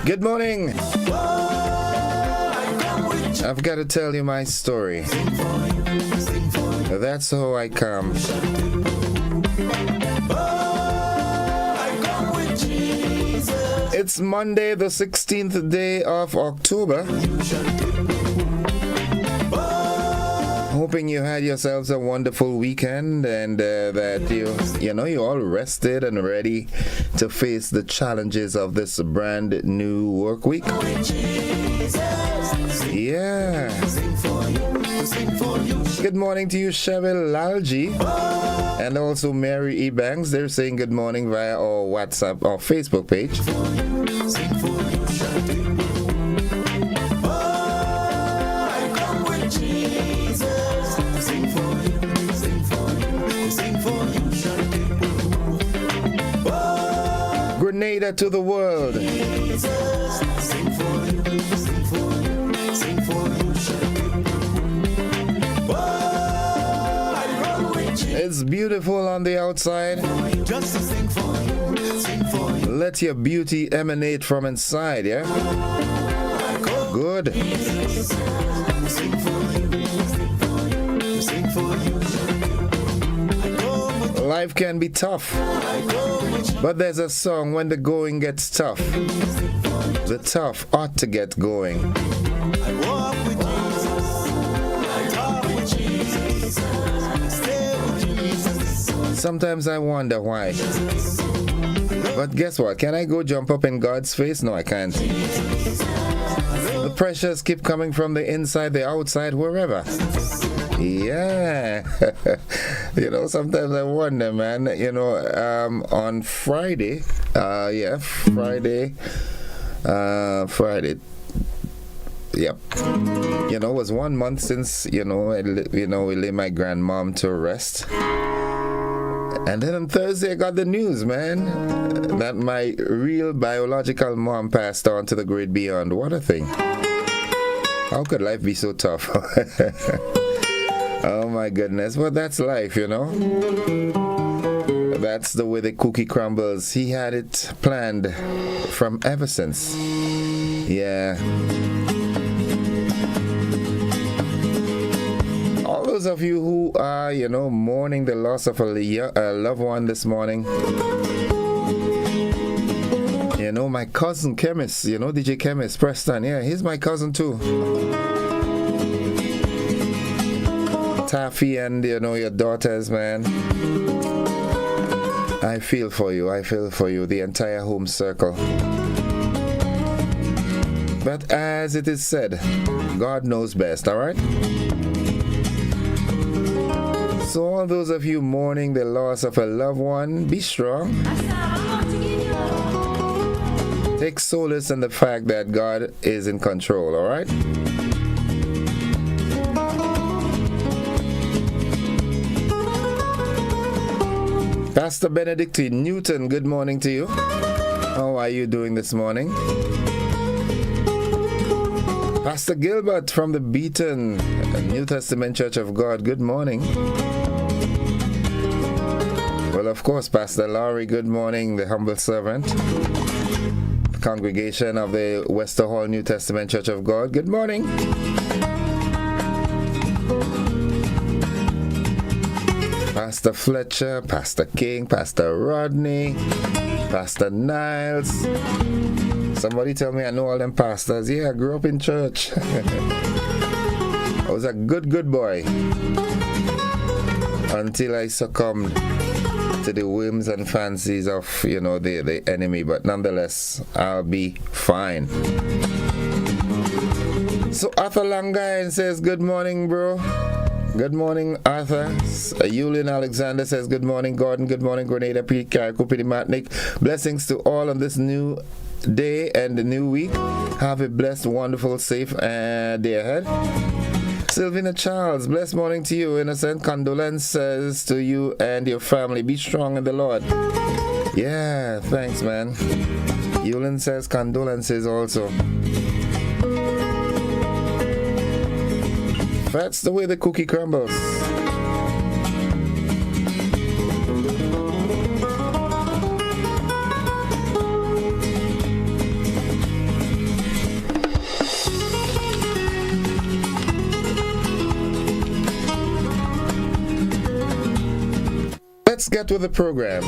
Good morning. I've got to tell you my story. That's how I come. It's Monday, the 16th day of October. Hoping you had yourselves a wonderful weekend and that you're all rested and ready to face the challenges of this brand new work week. Yeah. Good morning to you, Cheryl Lalji, and also Mary E. Banks. They're saying good morning via our WhatsApp or Facebook page. Grenada to the world. It's beautiful on the outside. Let your beauty emanate from inside, yeah? Good. Life can be tough, but there's a song when the going gets tough. The tough ought to get going. Sometimes I wonder why. But guess what? Can I go jump up in God's face? No, I can't. The pressures keep coming from the inside, the outside, wherever. Yeah. Sometimes I wonder, man. On Friday, Friday. Yep. It was 1 month since, we laid my grandmom to rest. And then on Thursday, I got the news, man, that my real biological mom passed on to the great beyond. What a thing. How could life be so tough? Oh, my goodness. Well, that's life, That's the way the cookie crumbles. He had it planned from ever since. Yeah. Those of you who are, mourning the loss of a loved one this morning, my cousin Chemist, DJ Chemist, Preston, yeah, he's my cousin too. Taffy and, your daughters, man. I feel for you, the entire home circle. But as it is said, God knows best, all right? So all those of you mourning the loss of a loved one, be strong. Take solace in the fact that God is in control, all right? Pastor Benedictine Newton, good morning to you. How are you doing this morning? Pastor Gilbert from the Beaton New Testament Church of God, good morning. Well, of course, Pastor Laurie, good morning, the humble servant. The congregation of the Wester Hall New Testament Church of God, good morning. Pastor Fletcher, Pastor King, Pastor Rodney, Pastor Niles. Somebody tell me I know all them pastors. Yeah, I grew up in church. I was a good boy until I succumbed to the whims and fancies of, the enemy. But nonetheless, I'll be fine. So Arthur Langayan says, good morning, bro. Good morning, Arthur. Yulin Alexander says, good morning, Gordon. Good morning, Grenada, Pete, Karikupidi, Matnik. Blessings to all on this new day and the new week. Have a blessed, wonderful, safe day ahead. Sylvina Charles, blessed morning to you. Innocent condolences to you and your family. Be strong in the Lord. Yeah, thanks, man. Yulin says condolences also. That's the way the cookie crumbles. let's get with the program.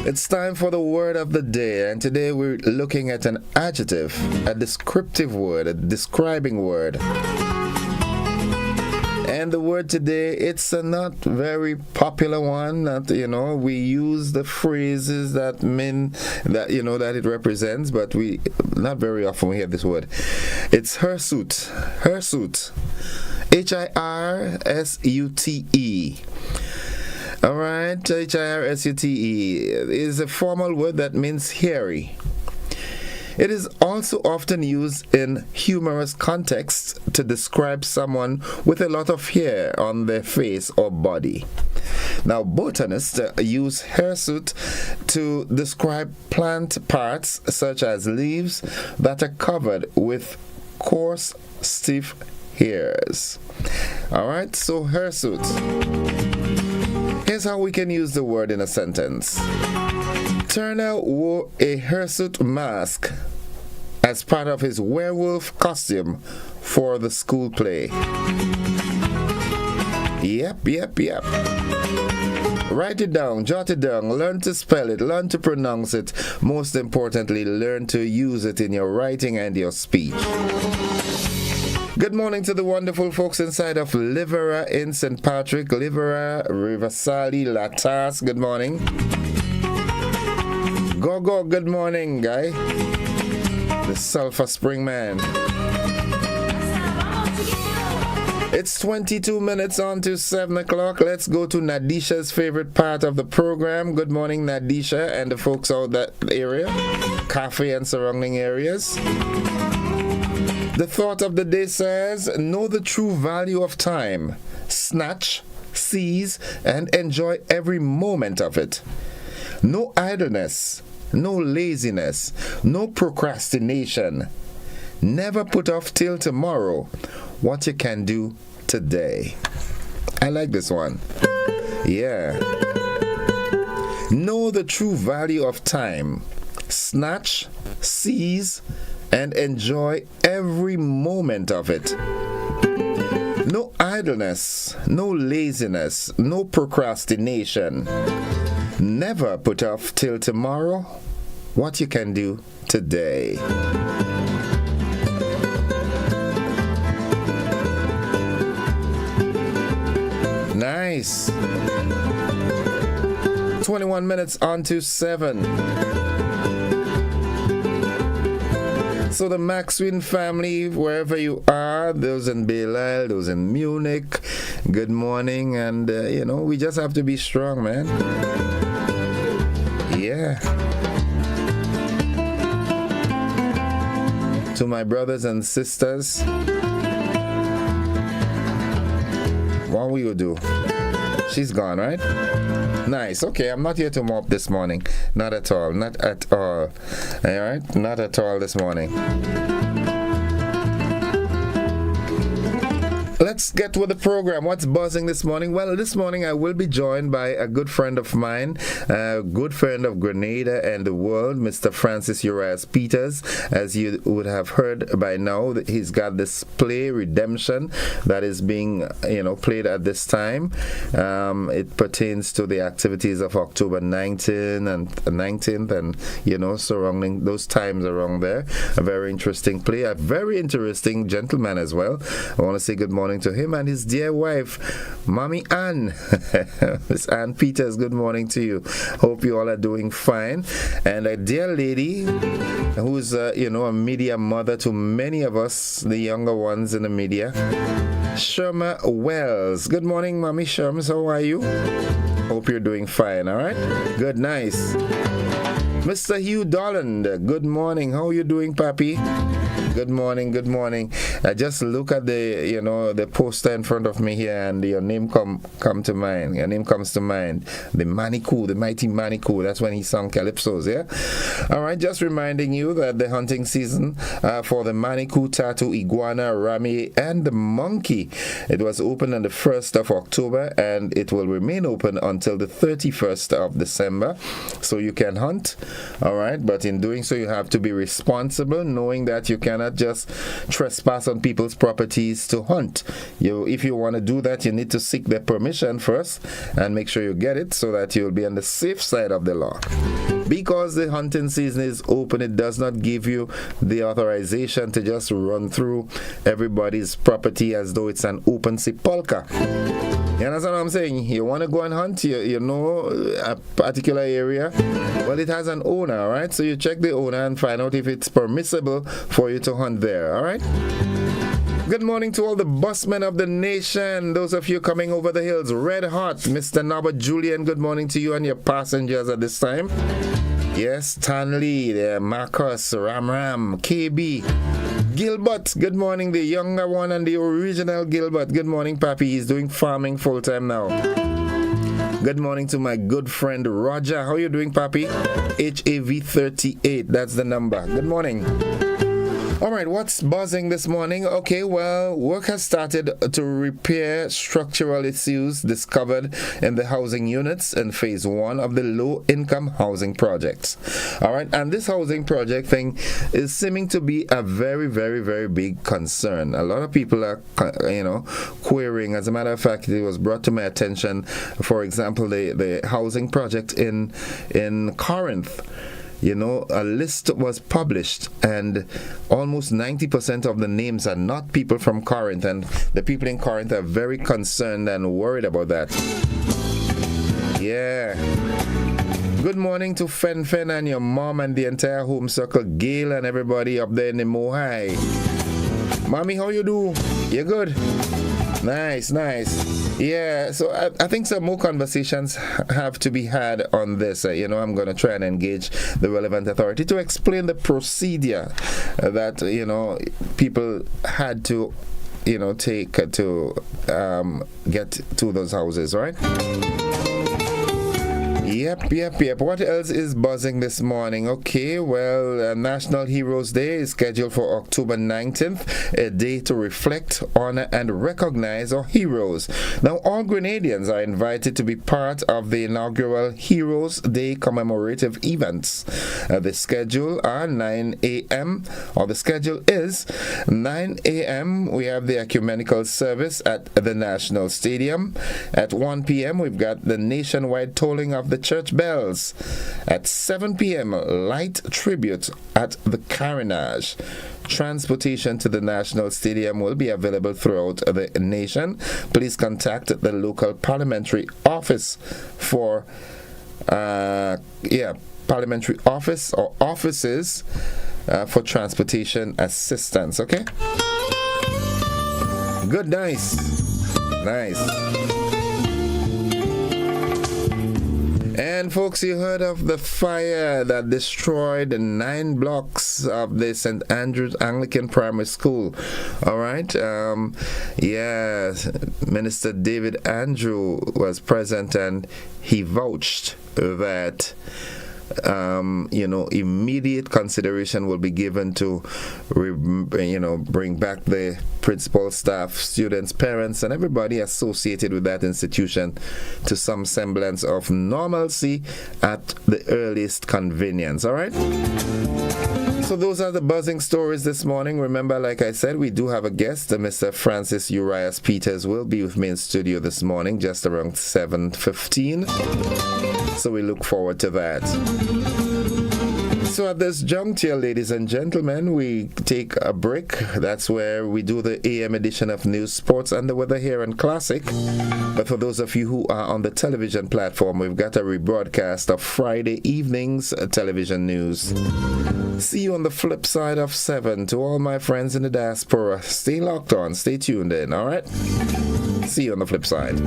It's time for the word of the day, and today we're looking at an adjective, a descriptive word, a describing word. And the word today, it's a not very popular one. Not, we use the phrases that mean that, that it represents, but we not very often we hear this word. It's hirsute. Hirsute. Hirsute. All right, hirsute is a formal word that means hairy. It is also often used in humorous contexts to describe someone with a lot of hair on their face or body. Now, botanists use hirsute to describe plant parts such as leaves that are covered with coarse, stiff hairs. All right, so hirsute. Here's how we can use the word in a sentence. Turner wore a hirsute mask as part of his werewolf costume for the school play. Yep. Write it down, jot it down, learn to spell it, learn to pronounce it. Most importantly, learn to use it in your writing and your speech. Good morning to the wonderful folks inside of Livera in St. Patrick, Livera, Riversali, Latas. Good morning. Go, good morning, guy. The Sulphur Spring Man. It's 22 minutes on to 7 o'clock. Let's go to Nadisha's favorite part of the program. Good morning, Nadisha, and the folks out that area, Cafe and surrounding areas. The thought of the day says, know the true value of time. Snatch, seize, and enjoy every moment of it. No idleness, no laziness, no procrastination. Never put off till tomorrow what you can do today. I like this one. Yeah. Know the true value of time. Snatch, seize, and enjoy every moment of it. No idleness, no laziness, no procrastination. Never put off till tomorrow what you can do today. Nice. 21 minutes on to 7. So the Maxwin family, wherever you are, those in Belial, those in Munich, good morning. And, we just have to be strong, man. Yeah. To my brothers and sisters, what will you do? She's gone, right? Nice. Okay, I'm not here to mop this morning. Not at all. Not at all. All right? Not at all this morning. Let's get with the program. What's buzzing this morning? Well, this morning I will be joined by a good friend of mine, a good friend of Grenada and the world, Mr. Francis Urias Peters. As you would have heard by now, he's got this play, Redemption, that is being, played at this time. It pertains to the activities of October 19th and, surrounding those times around there. A very interesting play, a very interesting gentleman as well. I want to say good morning to him and his dear wife, Mommy Ann. Miss Ann Peters, good morning to you. Hope you all are doing fine. And a dear lady who's, a media mother to many of us, the younger ones in the media, Sherma Wells. Good morning, Mommy Sherms. How are you? Hope you're doing fine, all right? Good, nice. Mr. Hugh Dolland, good morning. How are you doing, Papi? Good morning, good morning. I just look at the, the poster in front of me here, and your name come to mind. Your name comes to mind. The Manikou, the mighty Manikou. That's when he sung Calypsos, yeah? All right, just reminding you that the hunting season for the Manikou, Tatu, Iguana, Rami, and the Monkey, it was open on the 1st of October, and it will remain open until the 31st of December. So you can hunt, all right? But in doing so, you have to be responsible, knowing that you cannot cannot just trespass on people's properties to hunt. If you want to do that, you need to seek their permission first and make sure you get it so that you'll be on the safe side of the law. Because the hunting season is open, it does not give you the authorization to just run through everybody's property as though it's an open sepulcher. You understand what I'm saying? You want to go and hunt, you know a particular area, well, it has an owner, all right? So you check the owner and find out if it's permissible for you to hunt there, all right? Good morning to all the busmen of the nation. Those of you coming over the hills, red hot. Mr. Norbert Julian, good morning to you and your passengers at this time. Yes, Stanley, there, Marcus, Ram, KB, Gilbert, good morning, the younger one and the original Gilbert. Good morning, Papi. He's doing farming full-time now. Good morning to my good friend Roger. How are you doing, Papi? HAV38, that's the number. Good morning. All right, what's buzzing this morning? Okay, well, work has started to repair structural issues discovered in the housing units in phase 1 of the low-income housing projects. All right, and this housing project thing is seeming to be a very, very, very big concern. A lot of people are, querying. As a matter of fact, it was brought to my attention, for example, the housing project in Corinth. You know, a list was published and almost 90% of the names are not people from Corinth, and the people in Corinth are very concerned and worried about that. Yeah. Good morning to Fen and your mom and the entire home circle, Gail and everybody up there in the Mohai. Mommy, how you do? You good? Nice. Yeah, so I think some more conversations have to be had on this. I'm going to try and engage the relevant authority to explain the procedure that, people had to, take to get to those houses, right? Yep. What else is buzzing this morning? Okay, well, National Heroes Day is scheduled for October 19th, a day to reflect, honor, and recognize our heroes. Now, all Grenadians are invited to be part of the inaugural Heroes Day commemorative events. The schedule is 9 a.m. We have the ecumenical service at the National Stadium. At 1 p.m., we've got the nationwide tolling of the church bells. At 7 p.m., light tribute at the Carnage. Transportation to the National Stadium will be available throughout the nation. Please contact the local parliamentary office for parliamentary office or offices for transportation assistance. Okay? Good, nice. And folks, you heard of the fire that destroyed 9 blocks of the St. Andrew's Anglican Primary School. All right. Minister David Andrew was present and he vouched that immediate consideration will be given to, bring back the principal, staff, students, parents, and everybody associated with that institution to some semblance of normalcy at the earliest convenience. All right? So those are the buzzing stories this morning. Remember, like I said, we do have a guest. Mr. Francis Urias Peters will be with me in studio this morning, just around 7:15. So we look forward to that. So at this juncture, ladies and gentlemen, we take a break. That's where we do the AM edition of News, Sports, and the Weather here on Classic. But for those of you who are on the television platform, we've got a rebroadcast of Friday evening's television news. See you on the flip side of 7. To all my friends in the diaspora, stay locked on, stay tuned in, all right? See you on the flip side.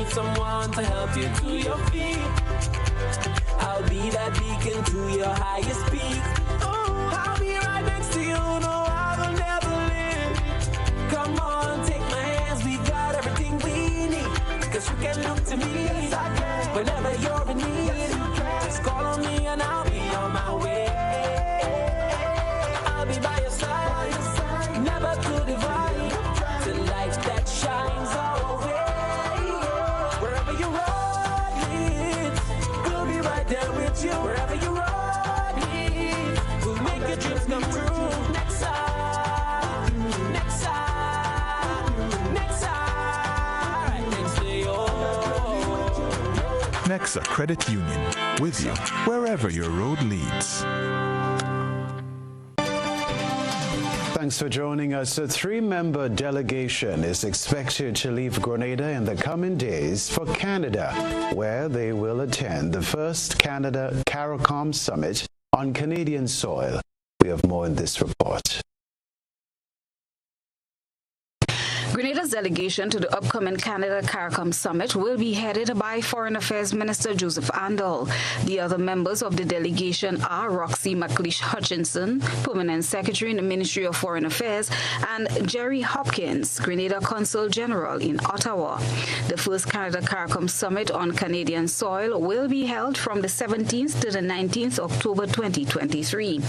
Someone to help you to your feet. I'll be that beacon to your highest peak. I'll be right next to you, no, I will never leave. Come on, take my hands, we got everything we need. Cause you can look to me whenever you're in need. Just call on me and I'll be on my way. Mexa Credit Union, with you wherever your road leads. Thanks for joining us. A 3-member delegation is expected to leave Grenada in the coming days for Canada, where they will attend the first Canada-CARICOM Summit on Canadian soil. We have more in this report. Grenada's delegation to the upcoming Canada-CARICOM Summit will be headed by Foreign Affairs Minister Joseph Andal. The other members of the delegation are Roxy McLeish Hutchinson, Permanent Secretary in the Ministry of Foreign Affairs, and Jerry Hopkins, Grenada Consul General in Ottawa. The first Canada-CARICOM Summit on Canadian soil will be held from the 17th to the 19th October 2023.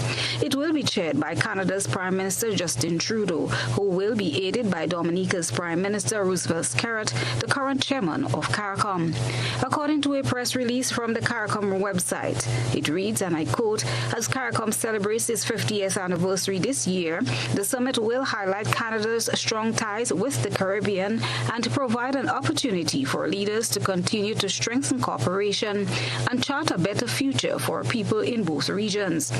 It will be chaired by Canada's Prime Minister Justin Trudeau, who will be aided by Dominica's Prime Minister Roosevelt Skerrit, the current chairman of CARICOM. According to a press release from the CARICOM website, it reads, and I quote, "As CARICOM celebrates its 50th anniversary this year, the summit will highlight Canada's strong ties with the Caribbean and provide an opportunity for leaders to continue to strengthen cooperation and chart a better future for people in both regions."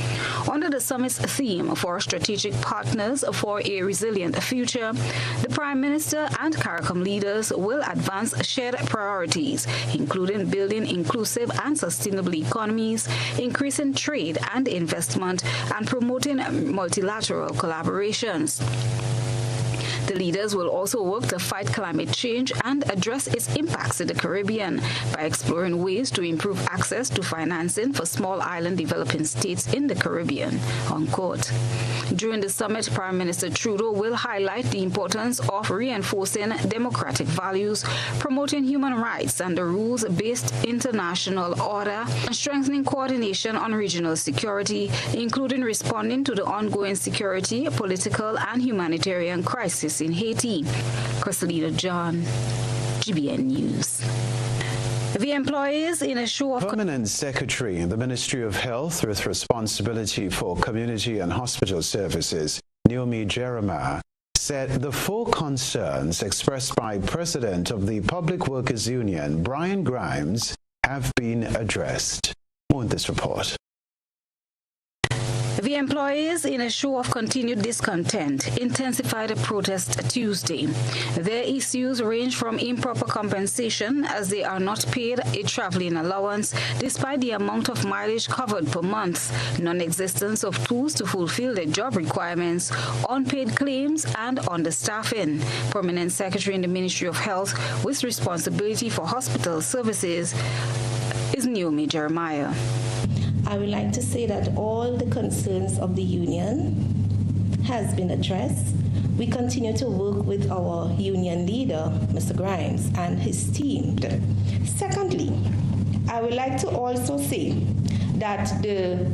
Under the summit's theme for strategic partners for a resilient future, the Prime Minister and CARICOM leaders will advance shared priorities, including building inclusive and sustainable economies, increasing trade and investment, and promoting multilateral collaborations. The leaders will also work to fight climate change and address its impacts to the Caribbean by exploring ways to improve access to financing for small island developing states in the Caribbean, unquote. During the summit, Prime Minister Trudeau will highlight the importance of reinforcing democratic values, promoting human rights and the rules-based international order, and strengthening coordination on regional security, including responding to the ongoing security, political, and humanitarian crisis in Haiti. Crystalina John, GBN News. The employees in a show of... Permanent Secretary in the Ministry of Health with responsibility for community and hospital services, Naomi Jeremiah, said the 4 concerns expressed by President of the Public Workers Union, Brian Grimes, have been addressed. More in this report. The employees, in a show of continued discontent, intensified a protest Tuesday. Their issues range from improper compensation, as they are not paid a traveling allowance despite the amount of mileage covered per month, non-existence of tools to fulfill their job requirements, unpaid claims, and understaffing. Permanent Secretary in the Ministry of Health with responsibility for hospital services is Naomi Jeremiah. I would like to say that all the concerns of the union has been addressed. We continue to work with our union leader, Mr. Grimes, and his team. Secondly, I would like to also say that the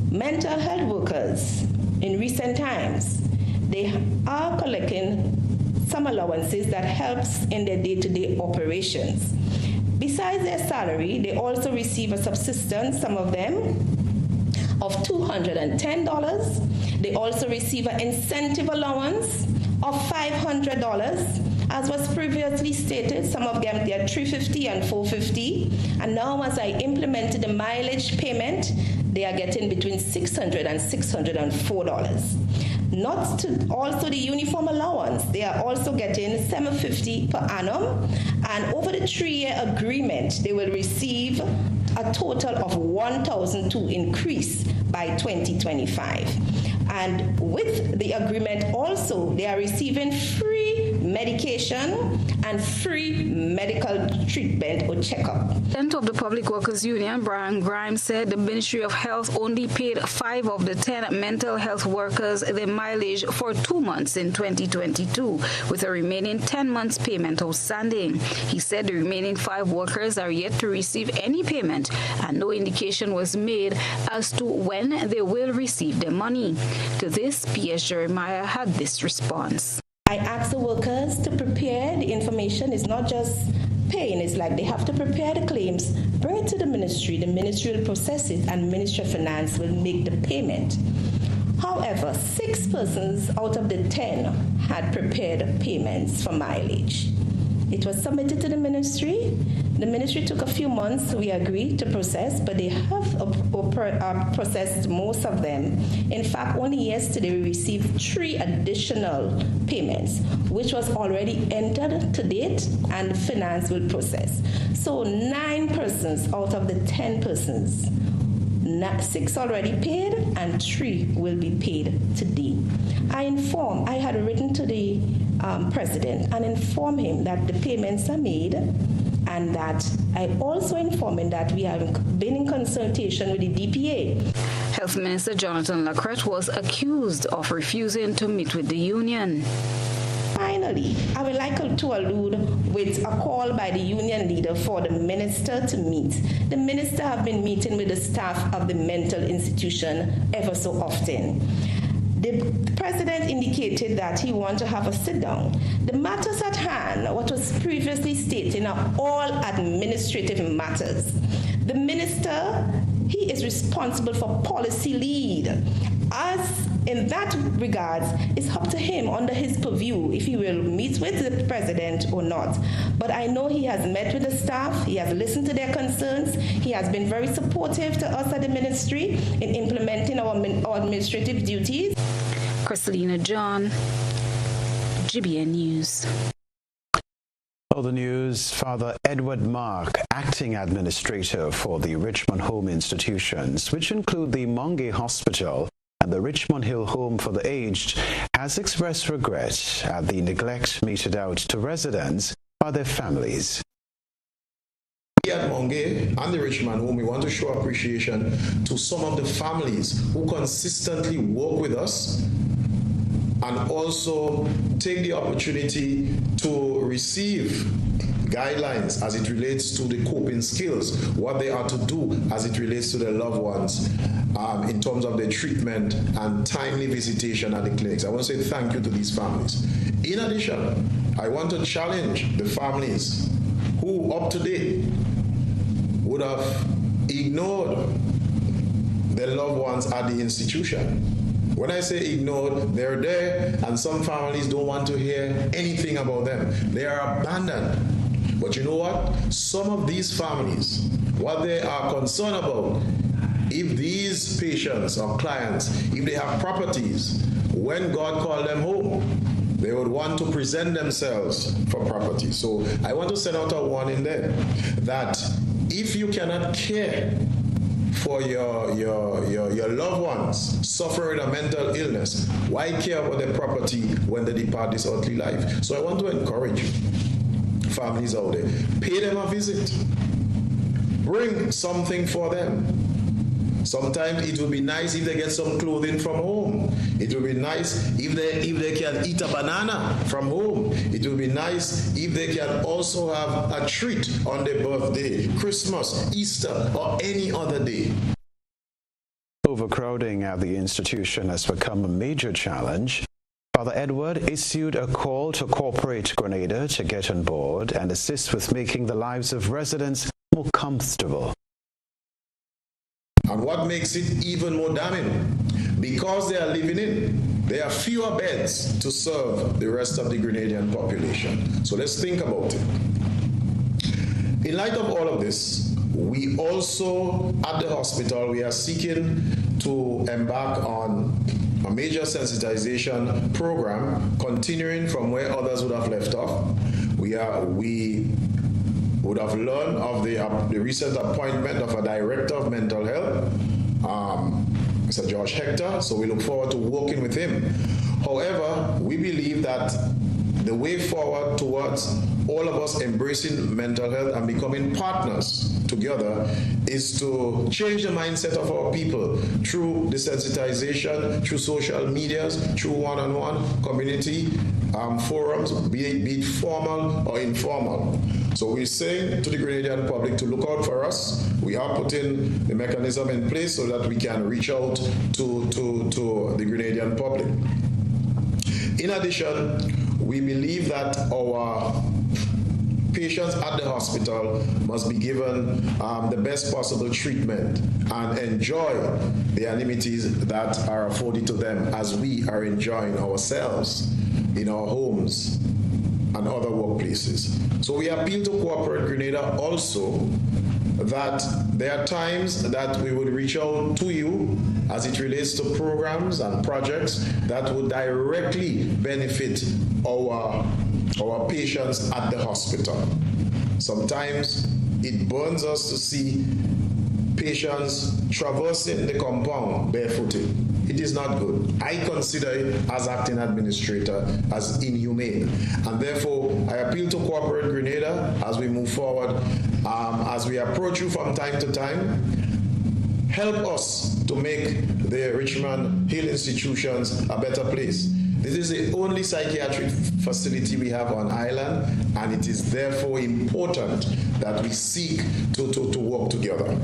mental health workers in recent times, they are collecting some allowances that helps in their day-to-day operations. Besides their salary, they also receive a subsistence, some of them, of $210. They also receive an incentive allowance of $500. As was previously stated, some of them get $350 and $450. And now as I implemented the mileage payment, they are getting between $600 and $604. Not to also the uniform allowance, they are also getting $750 per annum, and over the 3-year agreement, they will receive a total of $1,002 increase by 2025. And with the agreement also, they are receiving free medication and free medical treatment or checkup. President of the Public Workers Union, Brian Grimes, said the Ministry of Health only paid 5 of the 10 mental health workers their mileage for 2 months in 2022, with a remaining 10 months payment outstanding. He said the remaining 5 workers are yet to receive any payment, and no indication was made as to when they will receive their money. To this, P.S. Jeremiah had this response. I asked the workers to prepare the information. It's not just paying, it's like they have to prepare the claims, bring it to the ministry will process it, and Ministry of Finance will make the payment. However, 6 persons out of the 10 had prepared payments for mileage. It was submitted to the ministry. The ministry took a few months, we agreed to process, but they have processed most of them. In fact, only yesterday we received 3 additional payments, which was already entered to date, and finance will process. So 9 persons out of the 10 persons, 6 already paid and 3 will be paid today. I had written to the president and informed him that the payments are made, and that I also informed him that we have been in consultation with the DPA. Health Minister Jonathan Lacrette was accused of refusing to meet with the union. Finally, I would like to allude with a call by the union leader for the minister to meet. The minister have been meeting with the staff of the mental institution ever so often. The president indicated that he wanted to have a sit-down. The matters at hand, what was previously stated, are all administrative matters. The minister, he is responsible for policy lead. As in that regards, it's up to him under his purview if he will meet with the president or not. But I know he has met with the staff, he has listened to their concerns, he has been very supportive to us at the ministry in implementing our administrative duties. Kristalina John, GBN News. Other news, Father Edward Mark, acting administrator for the Richmond Home institutions, which include the Monge Hospital and the Richmond Hill Home for the Aged, has expressed regret at the neglect meted out to residents by their families. We at Monge and the Richmond Home, we want to show appreciation to some of the families who consistently work with us and also take the opportunity to receive guidelines as it relates to the coping skills, what they are to do as it relates to their loved ones in terms of their treatment and timely visitation at the clinics. I want to say thank you to these families. In addition, I want to challenge the families who up to date would have ignored their loved ones at the institution. When I say ignored, they're there, and some families don't want to hear anything about them. They are abandoned. But you know what? Some of these families, what they are concerned about, if these patients or clients, if they have properties, when God called them home, they would want to present themselves for property. So I want to send out a warning there that if you cannot care for your loved ones suffering a mental illness, why care about their property when they depart this earthly life? So I want to encourage families out there, pay them a visit, bring something for them. Sometimes it will be nice if they get some clothing from home. It will be nice if they can eat a banana from home. It will be nice if they can also have a treat on their birthday, Christmas, Easter, or any other day. Overcrowding at the institution has become a major challenge. Father Edward issued a call to corporate Grenada to get on board and assist with making the lives of residents more comfortable. And what makes it even more damning, because they are living in, there are fewer beds to serve the rest of the Grenadian population. So let's think about it. In light of all of this, we also, at the hospital, we are seeking to embark on a major sensitization program, continuing from where others would have left off. We would have learned of the recent appointment of a director of mental health, Mr. George Hector, so we look forward to working with him. However, we believe that the way forward towards all of us embracing mental health and becoming partners together is to change the mindset of our people through desensitization, through social medias, through one-on-one community forums, be it formal or informal. So we're saying to the Grenadian public to look out for us. We are putting the mechanism in place so that we can reach out to the Grenadian public. In addition, we believe that our patients at the hospital must be given the best possible treatment and enjoy the amenities that are afforded to them as we are enjoying ourselves in our homes. and other workplaces. So we appeal to Corporate Grenada also that there are times that we would reach out to you as it relates to programs and projects that would directly benefit our patients at the hospital. Sometimes it burns us to see patients traversing the compound barefooted. It is not good. I consider it as acting administrator as inhumane. And therefore, I appeal to Corporate Grenada as we move forward, as we approach you from time to time, help us to make the Richmond Hill institutions a better place. This is the only psychiatric facility we have on island, and it is therefore important that we seek to work together.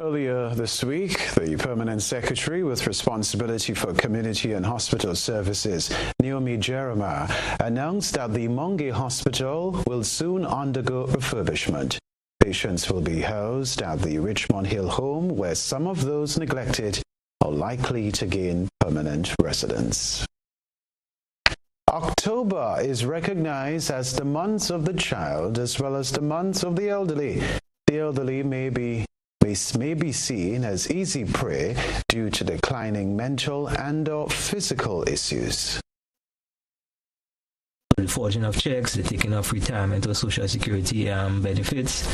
Earlier this week, the Permanent Secretary with responsibility for community and hospital services, Naomi Jeremiah, announced that the Monge Hospital will soon undergo refurbishment. Patients will be housed at the Richmond Hill home, where some of those neglected are likely to gain permanent residence. October is recognized as the month of the child as well as the month of the elderly. The elderly may be seen as easy prey due to declining mental and/or physical issues. The forging of checks, the taking of retirement or social security benefits,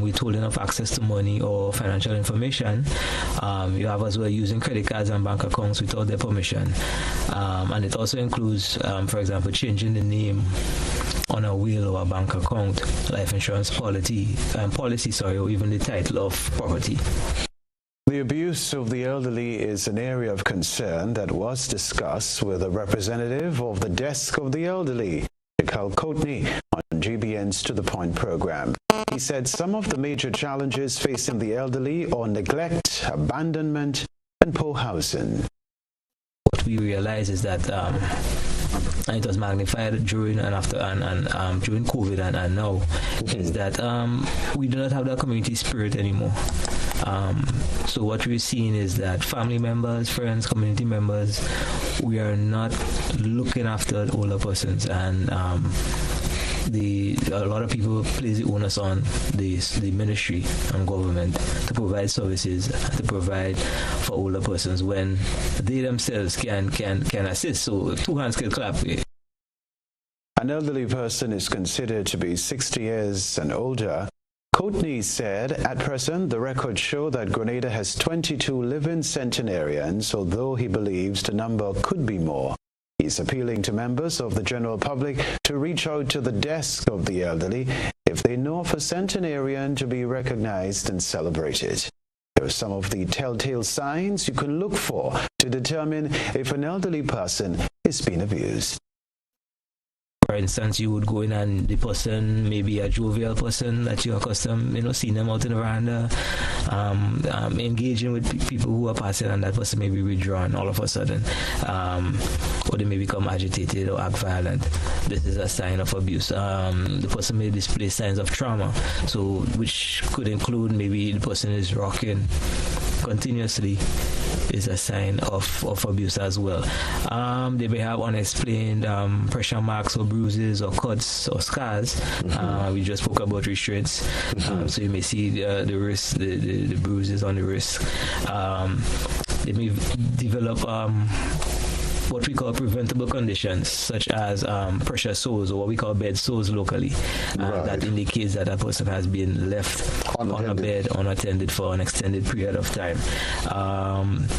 withholding of access to money or financial information. You have as well using credit cards and bank accounts without their permission. And it also includes, for example, changing the name on a will or a bank account, life insurance policy, or even the title of property. The abuse of the elderly is an area of concern that was discussed with a representative of the Desk of the Elderly, Cal Courtney, on GBN's To The Point program. He said some of the major challenges facing the elderly are neglect, abandonment, and poor housing. What we realize is that and it was magnified during and after and during COVID and now, is that we do not have that community spirit anymore. So what we're seeing is that family members, friends, community members, we are not looking after the older persons, and a lot of people place the onus on the ministry and government to provide services, to provide for older persons when they themselves can assist. So two hands can clap. An elderly person is considered to be 60 years and older. Courtney said, at present, the records show that Grenada has 22 living centenarians, although he believes the number could be more. He's appealing to members of the general public to reach out to the Desk of the Elderly if they know of a centenarian to be recognized and celebrated. Here are some of the telltale signs you can look for to determine if an elderly person is being abused. For instance, you would go in and the person may be a jovial person that you're accustomed, seeing them out in the veranda, engaging with people who are passing, and that person may be withdrawn all of a sudden, or they may become agitated or act violent. This is a sign of abuse. The person may display signs of trauma, so which could include maybe the person is rocking continuously, is a sign of abuse as well. They may have unexplained pressure marks or bruises or cuts or scars. We just spoke about restraints, so you may see the wrist, the bruises on the wrist. They may develop what we call preventable conditions, such as pressure sores, or what we call bed sores locally. That indicates that a person has been left on a bed unattended for an extended period of time.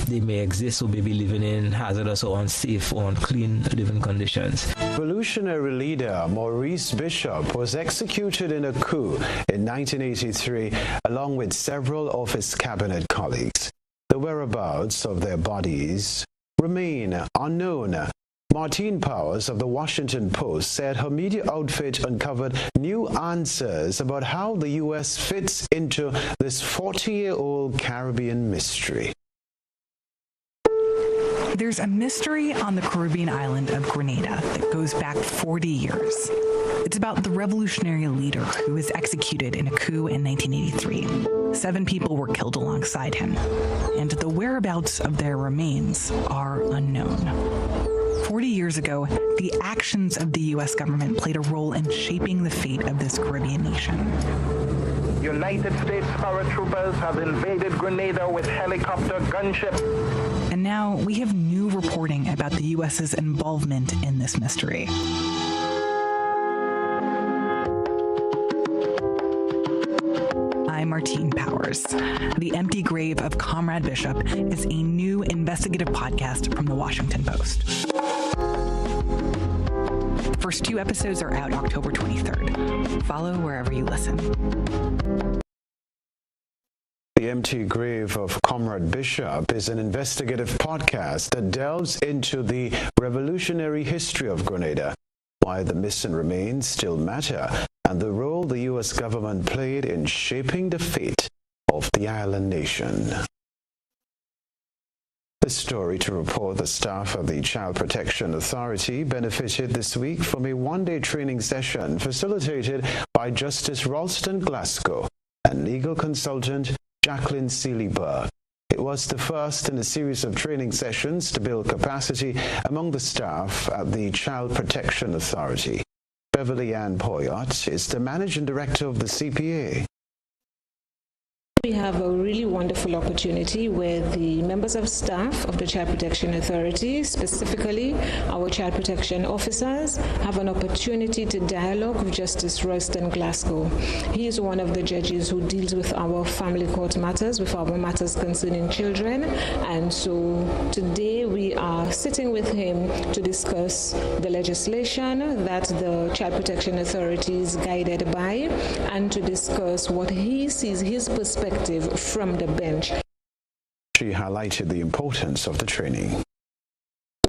They may exist or may be living in hazardous or unsafe or unclean living conditions. Revolutionary leader Maurice Bishop was executed in a coup in 1983 along with several of his cabinet colleagues. The whereabouts of their bodies remain unknown. Martine Powers of the Washington Post said her media outfit uncovered new answers about how the U.S. fits into this 40-year-old Caribbean mystery. There's a mystery on the Caribbean island of Grenada that goes back 40 years. It's about the revolutionary leader who was executed in a coup in 1983. 7 people were killed alongside him, and the whereabouts of their remains are unknown. 40 years ago, the actions of the U.S. government played a role in shaping the fate of this Caribbean nation. United States paratroopers have invaded Grenada with helicopter gunship. And now we have new reporting about the U.S.'s involvement in this mystery. I'm Martine Powers. The Empty Grave of Comrade Bishop is a new investigative podcast from The Washington Post. The first 2 episodes are out October 23rd. Follow wherever you listen. The Empty Grave of Comrade Bishop is an investigative podcast that delves into the revolutionary history of Grenada, why the missing remains still matter, and the role the U.S. government played in shaping the fate of the island nation. The story to report the staff of the Child Protection Authority benefited this week from a one-day training session facilitated by Justice Ralston Glasgow and legal consultant Jacqueline Seeley-Burke. It was the first in a series of training sessions to build capacity among the staff at the Child Protection Authority. Beverly Ann Poyot is the managing director of the CPA. We have a really wonderful opportunity where the members of staff of the Child Protection Authority, specifically our child protection officers, have an opportunity to dialogue with Justice Royston Glasgow. He is one of the judges who deals with our family court matters, with our matters concerning children. And so today we are sitting with him to discuss the legislation that the Child Protection Authority is guided by and to discuss what he sees, his perspective from the bench. She highlighted the importance of the training.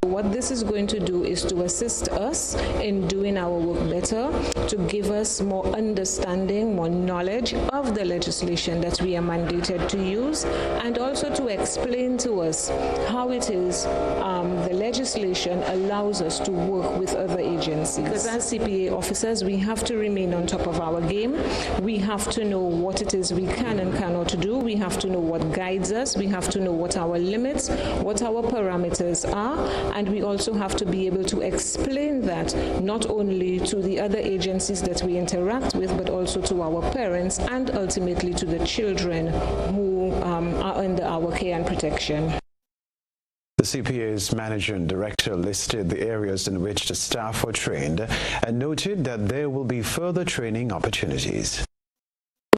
What this is going to do is to assist us in doing our work better, to give us more understanding, more knowledge of the legislation that we are mandated to use, and also to explain to us how it is the legislation allows us to work with other agencies. Because as CPA officers, we have to remain on top of our game. We have to know what it is we can and cannot do. We have to know what guides us. We have to know what our limits, what our parameters are. And we also have to be able to explain that not only to the other agencies that we interact with, but also to our parents and ultimately to the children who are under our care and protection. The CPA's managing director listed the areas in which the staff were trained and noted that there will be further training opportunities.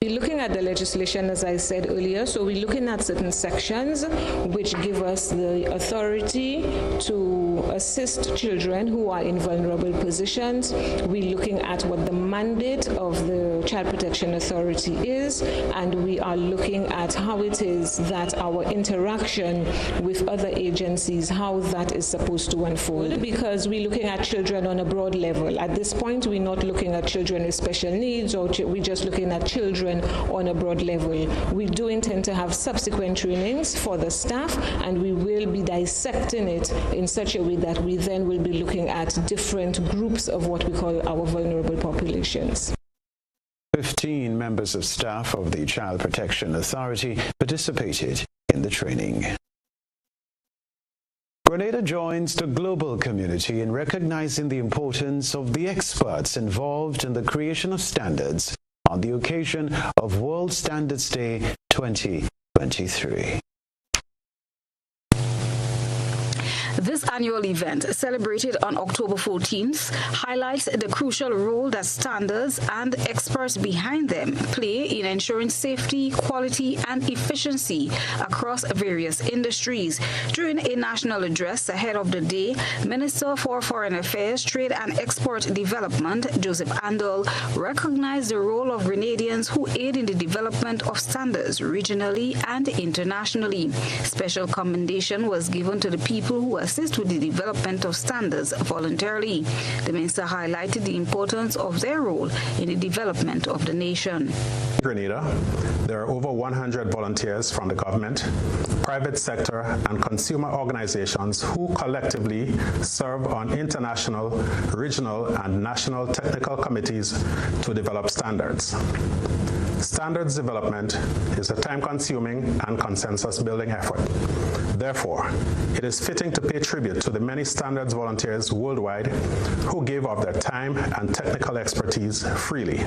We're looking at the legislation, as I said earlier, so we're looking at certain sections which give us the authority to assist children who are in vulnerable positions. We're looking at what the mandate of the Child Protection Authority is, and we are looking at how it is that our interaction with other agencies, how that is supposed to unfold, because we're looking at children on a broad level. At this point, we're not looking at children with special needs, or we're just looking at children on a broad level. We do intend to have subsequent trainings for the staff, and we will be dissecting it in such a way that we then will be looking at different groups of what we call our vulnerable populations. 15 members of staff of the Child Protection Authority participated in the training. Grenada joins the global community in recognizing the importance of the experts involved in the creation of standards on the occasion of World Standards Day 2023. This annual event, celebrated on October 14th, highlights the crucial role that standards and experts behind them play in ensuring safety, quality, and efficiency across various industries. During a national address ahead of the day, Minister for Foreign Affairs, Trade and Export Development, Joseph Andal, recognized the role of Grenadians who aid in the development of standards regionally and internationally. Special commendation was given to the people who assist with the development of standards voluntarily. The minister highlighted the importance of their role in the development of the nation. Grenada, there are over 100 volunteers from the government, private sector, and consumer organizations who collectively serve on international, regional, and national technical committees to develop standards. Standards development is a time-consuming and consensus-building effort. Therefore, it is fitting to pay tribute to the many standards volunteers worldwide who gave of their time and technical expertise freely.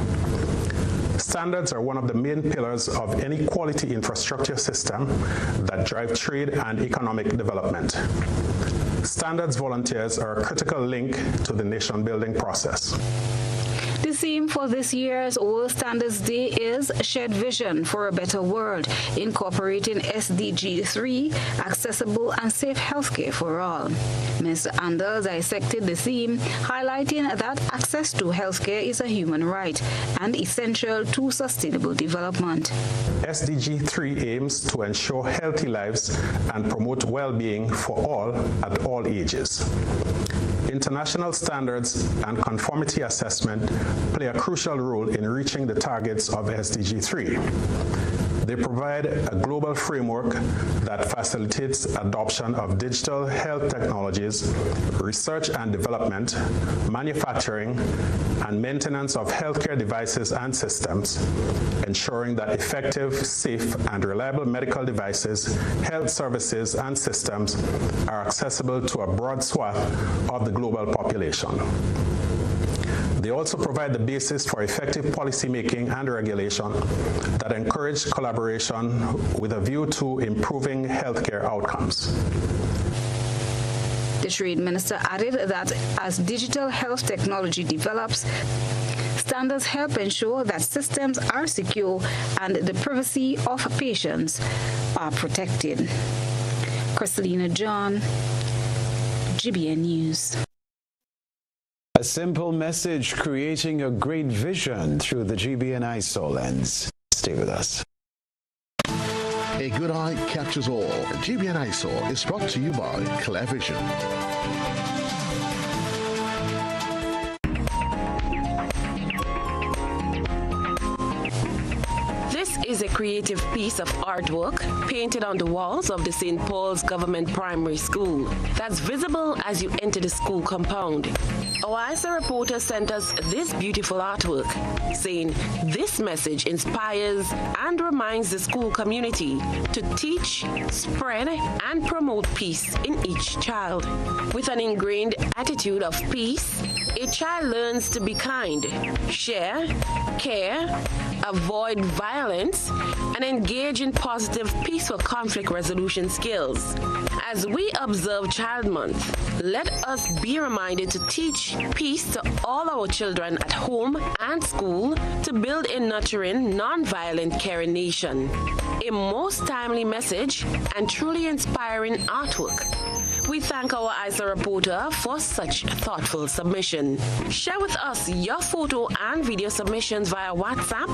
Standards are one of the main pillars of any quality infrastructure system that drive trade and economic development. Standards volunteers are a critical link to the nation-building process. The theme for this year's World Standards Day is Shared Vision for a Better World, incorporating SDG 3, accessible and safe healthcare for all. Ms. Anders dissected the theme, highlighting that access to healthcare is a human right and essential to sustainable development. SDG 3 aims to ensure healthy lives and promote well-being for all at all ages. International standards and conformity assessment play a crucial role in reaching the targets of SDG 3. They provide a global framework that facilitates adoption of digital health technologies, research and development, manufacturing, and maintenance of healthcare devices and systems, ensuring that effective, safe, and reliable medical devices, health services, and systems are accessible to a broad swath of the global population. They also provide the basis for effective policy making and regulation that encourage collaboration with a view to improving healthcare outcomes. The Trade Minister added that as digital health technology develops, standards help ensure that systems are secure and the privacy of patients are protected. Christelina John, GBN News. A simple message creating a great vision through the GBN ISO lens. Stay with us. A good eye captures all. GBN ISO is brought to you by Clear Vision. This is a creative piece of artwork painted on the walls of the St. Paul's Government Primary School that's visible as you enter the school compound. Our ISA reporter sent us this beautiful artwork, saying this message inspires and reminds the school community to teach, spread, and promote peace in each child. With an ingrained attitude of peace, a child learns to be kind, share, care, avoid violence, and engage in positive, peaceful conflict resolution skills. As we observe Child Month, let us be reminded to teach peace to all our children at home and school to build a nurturing, non-violent, caring nation. A most timely message and truly inspiring artwork. We thank our ISA reporter for such thoughtful submission. Share with us your photo and video submissions via WhatsApp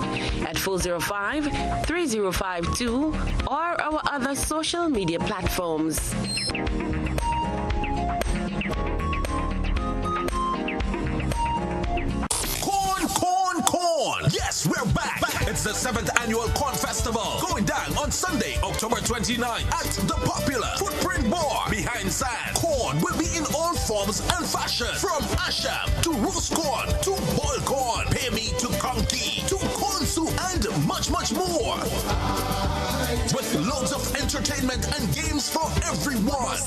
at 405-3052 or our other social media platforms. Corn! Yes, we're back! It's the 7th annual Corn Festival going down on Sunday, October 29th at the popular Footprint Bar behind Sand. Corn will be in all forms and fashions, from asham to roast corn to boiled corn, pay me to conky to corn soup and much more. With loads of entertainment and games for everyone.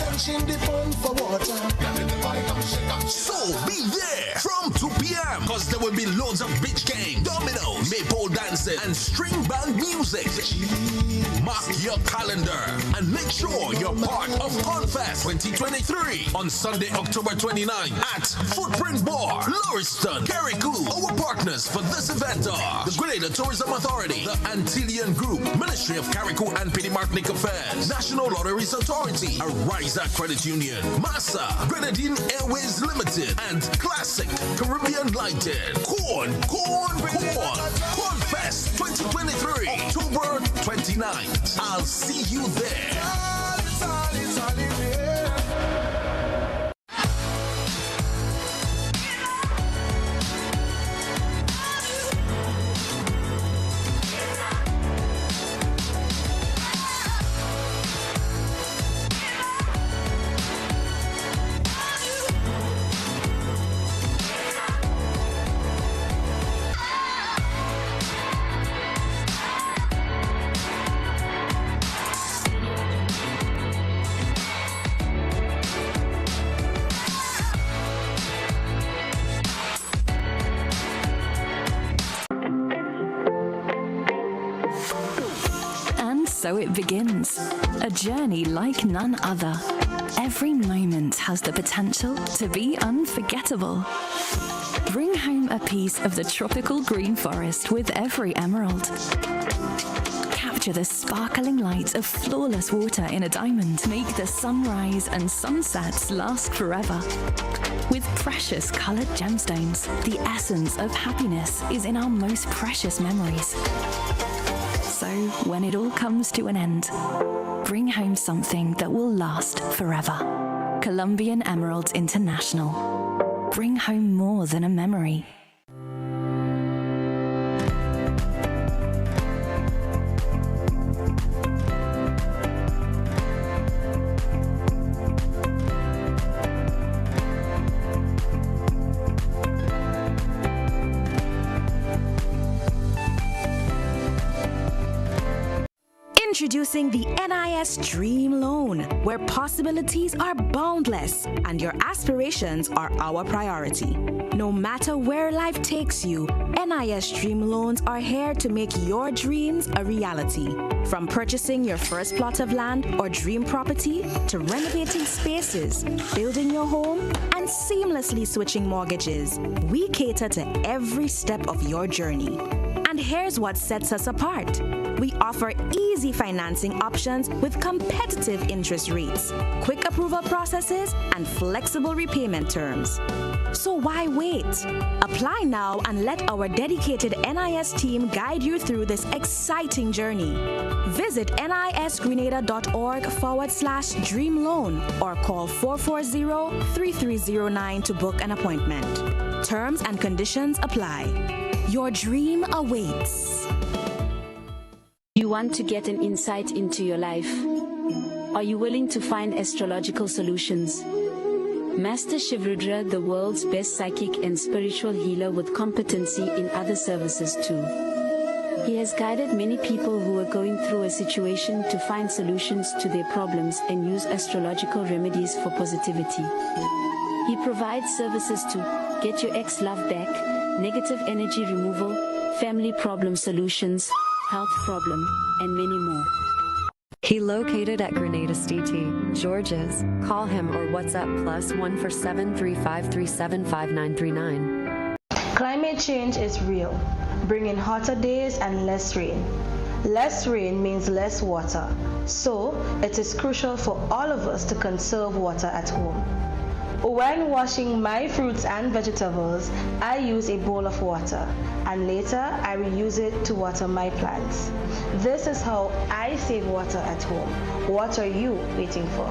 So be there from 2 p.m. because there will be loads of beach games, dominoes, maypole dancing, and string band music. Mark your calendar and make sure you're part of Cornfest 2023 on Sunday, October 29th at Footprint Bar, Lauriston, Carriacou. Our partners for this event are the Grenada Tourism Authority, the Antillean Group, Ministry of Carriacou and Petty Martinique Affairs, National Lotteries Authority, Ariza Credit Union, Massa, Grenadine Airways Limited, and Classic Caribbean Lighted. Cornfest 2023, October 29th. I'll see you there. so it begins. A journey like none other. Every moment has the potential to be unforgettable. Bring home a piece of the tropical green forest with every emerald. Capture the sparkling light of flawless water in a diamond. Make the sunrise and sunsets last forever. With precious colored gemstones, the essence of happiness is in our most precious memories. So, when it all comes to an end, bring home something that will last forever. Colombian Emeralds International. Bring home more than a memory. Introducing the NIS Dream Loan, where possibilities are boundless and your aspirations are our priority. No matter where life takes you, NIS Dream Loans are here to make your dreams a reality. From purchasing your first plot of land or dream property to renovating spaces, building your home, and seamlessly switching mortgages, we cater to every step of your journey. And here's what sets us apart. We offer easy financing options with competitive interest rates, quick approval processes, and flexible repayment terms. So why wait? Apply now and let our dedicated NIS team guide you through this exciting journey. Visit nisgrenada.org/dream loan or call 440-3309 to book an appointment. Terms and conditions apply. Your dream awaits. You want to get an insight into your life? Are you willing to find astrological solutions? Master Shivrudra, the world's best psychic and spiritual healer with competency in other services too. He has guided many people who are going through a situation to find solutions to their problems and use astrological remedies for positivity. He provides services to get your ex-love back, negative energy removal, family problem solutions, health problem, and many more. He located at Grenada STT, George's. Call him or WhatsApp +1 for 735375939. Climate change is real, bringing hotter days and less rain. Less rain means less water, so it is crucial for all of us to conserve water at home. When washing my fruits and vegetables, I use a bowl of water, and later I reuse it to water my plants. This is how I save water at home. What are you waiting for?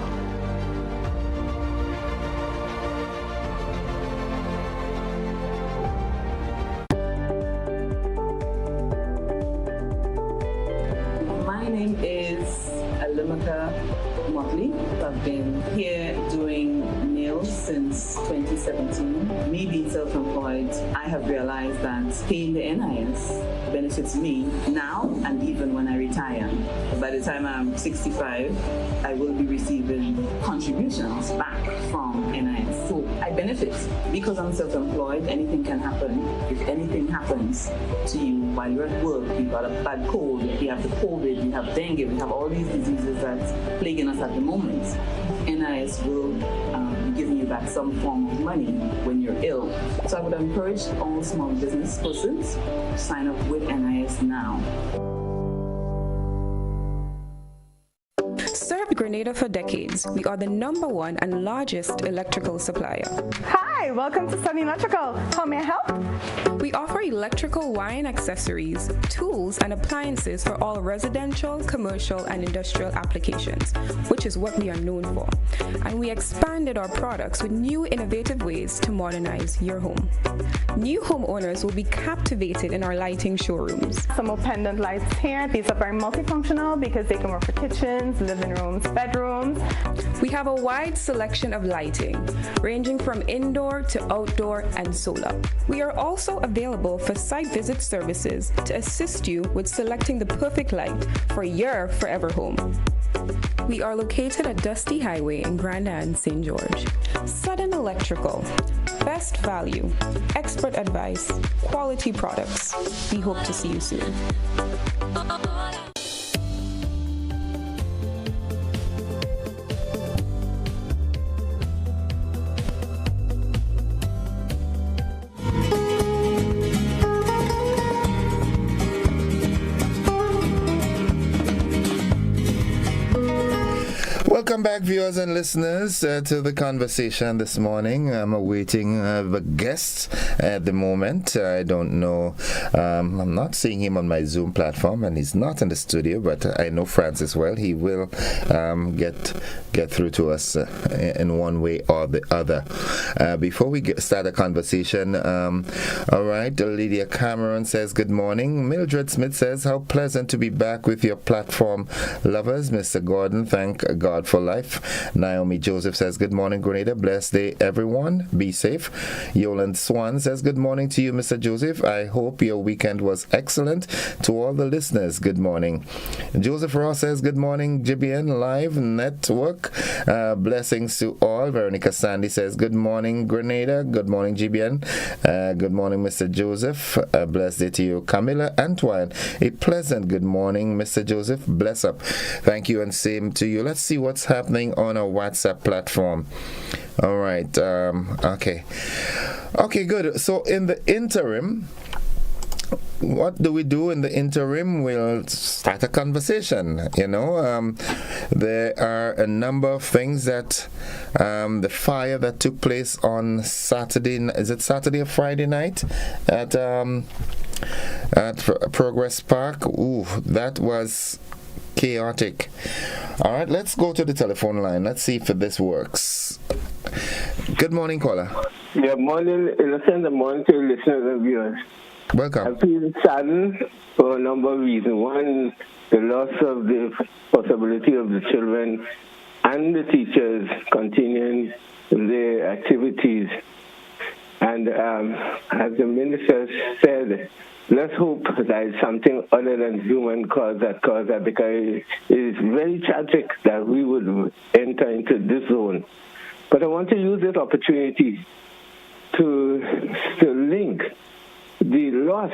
My name is Alimaka Motley. I've been here doing nails since 2017. Me being self-employed, I have realized that paying the NIS benefits me now and even when I retire. By the time I'm 65, I will be receiving contributions back from NIS. So I benefit because I'm self-employed. Anything can happen. If anything happens to you while you're at work, you've got a bad cold, you have the COVID, you have dengue, we have all these diseases that's plaguing us at the moment. NIS will be giving you back some form of money when you're ill. So I would encourage all small business persons to sign up with NIS now. Served Grenada for decades. We are the #1 and largest electrical supplier. Hi, welcome to Sunny Electrical. How may I help? We offer electrical wire and accessories, tools, and appliances for all residential, commercial, and industrial applications, which is what we are known for. And we expanded our products with new innovative ways to modernize your home. New homeowners will be captivated in our lighting showrooms. Some more pendant lights here. These are very multifunctional because they can work for kitchens, living rooms, bedrooms. We have a wide selection of lighting, ranging from indoor to outdoor and solar. We are also available for site visit services to assist you with selecting the perfect light for your forever home. We are located at Dusty Highway in Grenada, St. George. Sudden Electrical. Best value, expert advice, quality products. We hope to see you soon. Welcome back, viewers and listeners, to the conversation this morning. I'm awaiting the guest at the moment. I don't know. I'm not seeing him on my Zoom platform, and he's not in the studio, but I know Francis well. He will get through to us in one way or the other. Before we start a conversation, all right, Lydia Cameron says, good morning. Mildred Smith says, how pleasant to be back with your platform lovers. Mr. Gordon, thank God for life. Naomi Joseph says, good morning, Grenada. Blessed day, everyone. Be safe. Yoland Swan says, good morning to you, Mr. Joseph. I hope your weekend was excellent. To all the listeners, good morning. Joseph Ross says, good morning, GBN Live Network. Blessings to all. Veronica Sandy says, good morning, Grenada. Good morning, GBN. Good morning, Mr. Joseph. Blessed day to you. Camilla Antoine, a pleasant good morning, Mr. Joseph. Bless up. Thank you, and same to you. Let's see what's happening on our WhatsApp platform. All right. Okay, good. So in the interim, what do we do in the interim? We'll start a conversation. There are a number of things that the fire that took place on Saturday, is it Saturday or Friday night at Progress Park? Ooh, that was chaotic. All right, let's go to the telephone line. Let's see if this works. Good morning, caller. Good morning, innocent. Good morning to listeners and viewers. Welcome. I feel saddened for a number of reasons. One, the loss of the possibility of the children and the teachers continuing their activities. And as the minister said, let's hope that it's something other than human cause that, because it is very tragic that we would enter into this zone. But I want to use this opportunity to link the loss,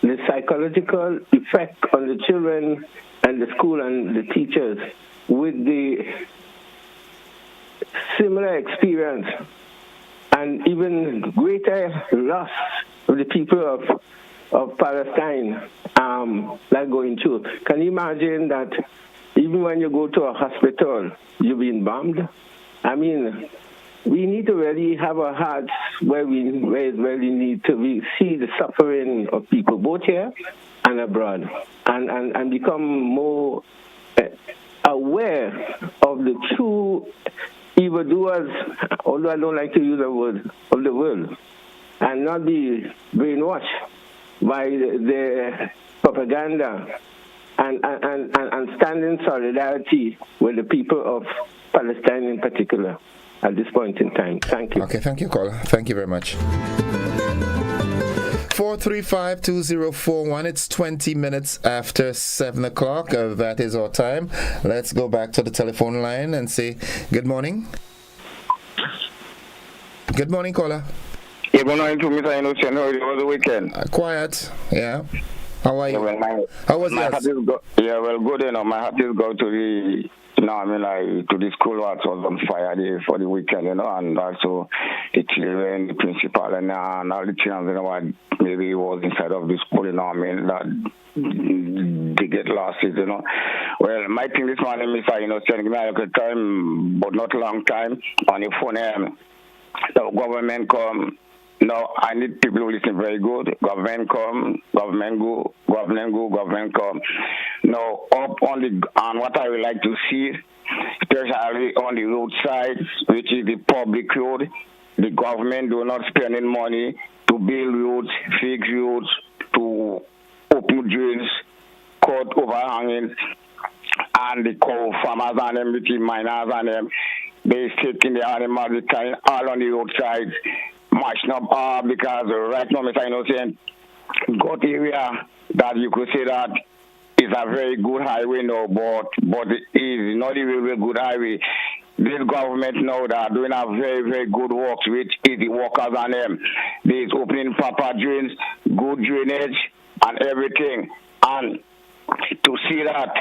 the psychological effect on the children and the school and the teachers with the similar experience and even greater loss of the people of Palestine that going through. Can you imagine that even when you go to a hospital, you're being bombed? I mean, we need to really have our hearts where we really need to see the suffering of people, both here and abroad, and become more aware of the true evildoers, although I don't like to use the word, of the world, and not be brainwashed by the propaganda, and stand in solidarity with the people of Palestine in particular at this point in time. Thank you. Okay, thank you, caller. Thank you very much. 435-2041. It's 20 minutes after 7 o'clock. That is our time. Let's go back to the telephone line and say good morning. Good morning, caller. Good morning to Mr. Innocent. How was the weekend? Quiet, yeah. How are you? Yeah, well, how was yours? Good. My heart is go to the... to the school what was on fire for the weekend, and also the children, the principal, and all the children, what maybe was inside of the school, that they get lost, Well, my thing this morning, Mr. Innocent, give me a good time, but not a long time, on the phone, the government come. No, I need people who listen very good. Government come, government go, government come. No, up on what I would like to see, especially on the roadside, which is the public road. The government do not spend any money to build roads, fix roads, to open drains, cut overhanging, and the cow farmers and them, with the miners and them, they taking the animals, they carrying all on the roadside. Mashing up because right now, Mr. Innocent, got area that you could say that is a very good highway now, but it is not a very good highway. This government now that are doing a very, very good work, which is the workers and them. There's opening proper drains, good drainage, and everything. And to see that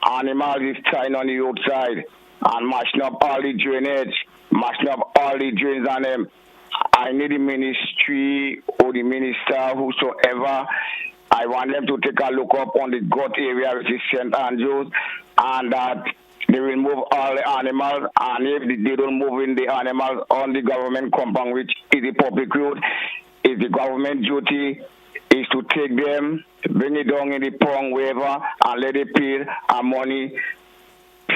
animals is trying on the roadside and mashing up all the drainage, mashing up all the drains on them. I need the ministry or the minister, whosoever. I want them to take a look up on the gut area, which is St. Andrews, and that they will move all the animals, and if they don't move in the animals on the government compound, which is a public road, it's the government duty is to take them, bring it down in the pond, wherever, and let it pay money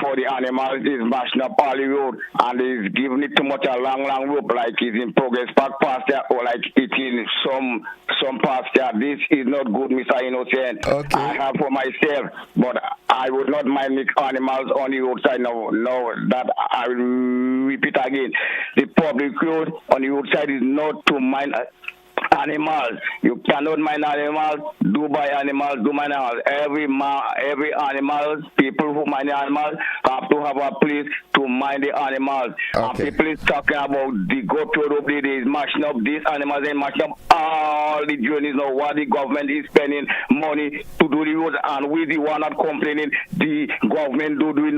for the animals. Is mashing up all the road, and is giving it too much a long rope, like it's in progress park pasture, or like it in some pasture. This is not good, Mr. Innocent. Okay. I have for myself, but I would not mind make animals on the roadside. No, that I will repeat again. The public road on the roadside is not to mind animals. You cannot mind animals, do mind animals. Every animal, people who mind animals have to have a place to mind the animals. Okay. And people is talking about the goat road over there, is mashing up these animals and mashing up all the journeys now. What the government is spending money to do the roads, and we the one not complaining. The government doing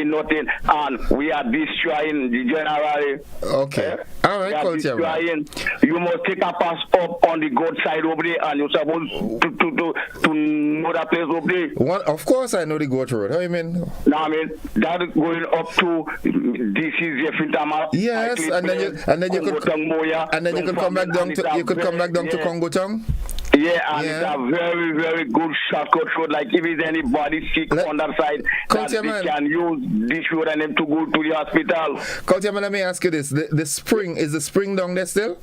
nothing, and we are destroying the general. Okay. All right, destroying. You must take a pass up on the goat side over there, and you're supposed to know that place over there. Of course, I know the goat road. How you mean? No, I mean that going up to this is Jeffrey. Yes, and then you could come back down to Congo Town. Yeah, and it's a very, very good shortcut road. Like if there's anybody sick on that side, that they can use this road and them to go to the hospital. Culture, let me ask you this: the spring, is the spring down there still?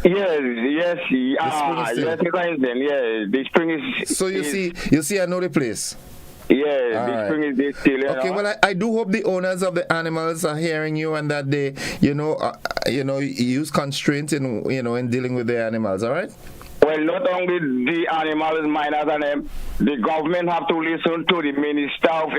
Yes. The spring is. So you see, I know the place. Yeah, the spring is there still. Okay, well, I do hope the owners of the animals are hearing you, and that they, use constraint in dealing with their animals. All right. Well, not only the animals, miners, and them, the government have to listen to the minister of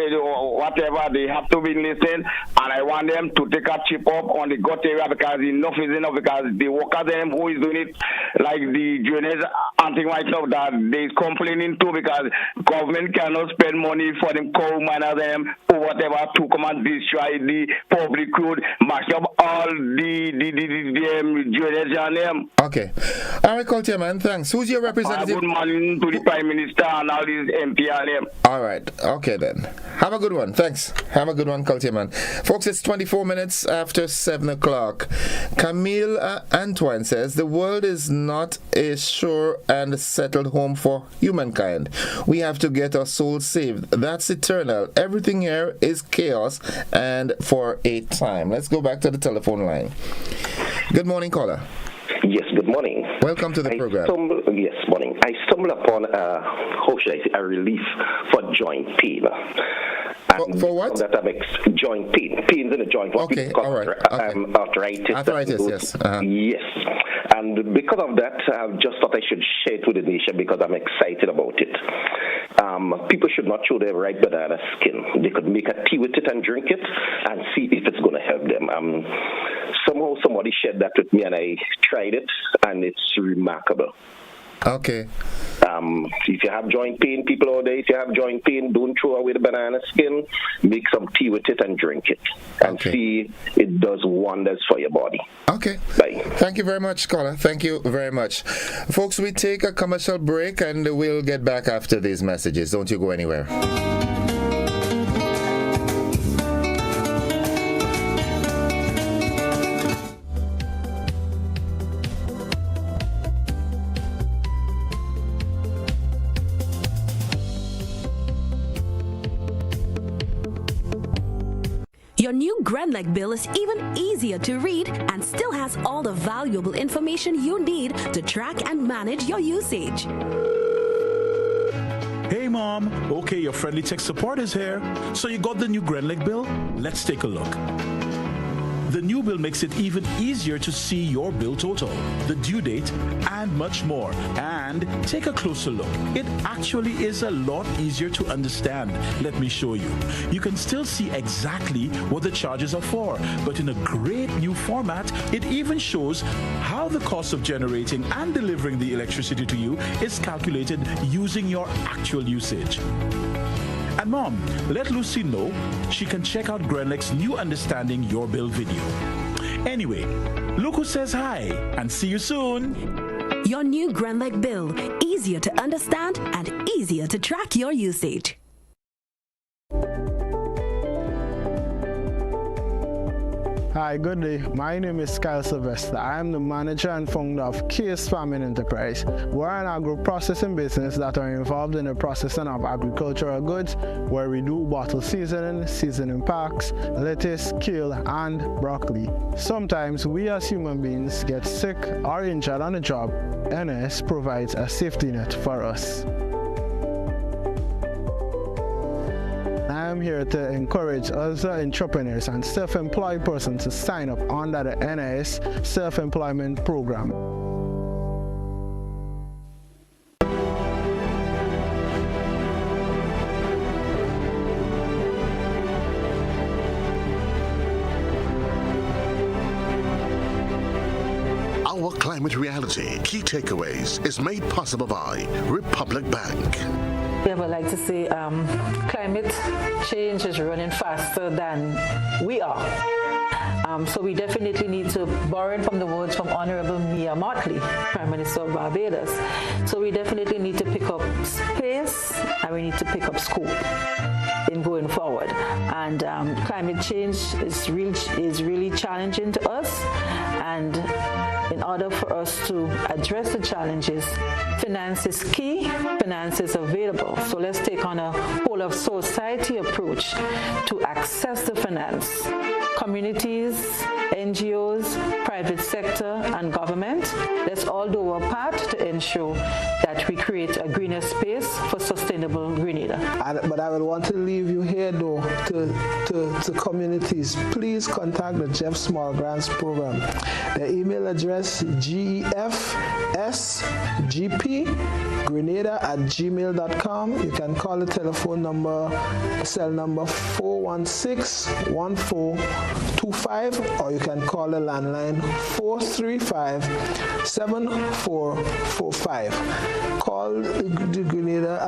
whatever. They have to be listening, and I want them to take a chip up on the gut area, because enough is enough. Because the workers them who is doing it, like the journalists and things like that, that they is complaining too, because government cannot spend money for them coal miners them or whatever to come and destroy the public road, mash up all the journalists and them. Okay, all right, Culture man. Thanks. Who's your representative? Good morning to the Prime Minister and all these MP and them. All right. Okay, then. Have a good one. Thanks. Have a good one, Culture man. Folks, it's 24 minutes after 7 o'clock. Camille Antoine says, the world is not a sure and settled home for humankind. We have to get our souls saved. That's eternal. Everything here is chaos and for a time. Let's go back to the telephone line. Good morning, caller. Yes, good morning. Welcome to the program. Yes, morning. I stumbled upon a relief for joint pain. For what? That makes joint pain. Pains in the joint. Okay, all right. Arthritis. Arthritis, yes. Yes. And because of that, I've just thought I should share it with the nation because I'm excited about it. People should not throw their right banana skin. They could make a tea with it and drink it and see if it's going to help them. Somehow somebody shared that with me and I tried it, and it's remarkable. Okay. If you have joint pain, people out there, if you have joint pain, don't throw away the banana skin. Make some tea with it and drink it. And see it does wonders for your body. Okay. Bye. Thank you very much, caller. Thank you very much. Folks, we take a commercial break and we'll get back after these messages. Don't you go anywhere. Your new Grenlec bill is even easier to read and still has all the valuable information you need to track and manage your usage. Hey Mom, okay, your friendly tech support is here. So you got the new Grenlec bill? Let's take a look. The new bill makes it even easier to see your bill total, the due date, and much more. And take a closer look. It actually is a lot easier to understand. Let me show you. You can still see exactly what the charges are for, but in a great new format, it even shows how the cost of generating and delivering the electricity to you is calculated using your actual usage. And Mom, let Lucy know she can check out Grenlec's new Understanding Your Bill video. Anyway, look who says hi, and see you soon. Your new Grenlec bill, easier to understand and easier to track your usage. Hi, good day. My name is Kyle Sylvester. I am the manager and founder of Case Farming Enterprise. We're an agro-processing business that are involved in the processing of agricultural goods, where we do bottle seasoning packs, lettuce, kale, and broccoli. Sometimes we as human beings get sick or injured on the job. NS provides a safety net for us. I am here to encourage other entrepreneurs and self-employed persons to sign up under the NIS Self-Employment Program. Our Climate Reality Key Takeaways is made possible by Republic Bank. I would like to say climate change is running faster than we are. So we definitely need to borrow from the words from Honorable Mia Mottley, Prime Minister of Barbados. So we definitely need to pick up pace and we need to pick up scope in going forward. And climate change is really challenging to us. And in order for us to address the challenges, finance is key, finance is available. So let's take on a whole of society approach to access the finance. Communities, NGOs, private sector, and government, let's all do our part to ensure that we create a greener space for sustainable Grenada. But I would want to leave you here, though, to communities. Please contact the Jeff Small Grants Program. The email address gefsgp@grenada@gmail.com. You can call the telephone number, cell number 416-1425, or you can call the landline 435-7445. Call the Grenada,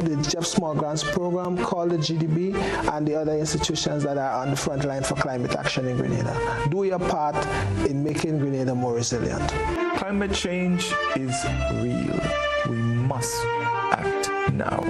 the Jeff Small Grants Program, call the GDB and the other institutions that are on the front line for climate action in Grenada. Do your part in making Grenada more resilient. Climate change is real. We must act now.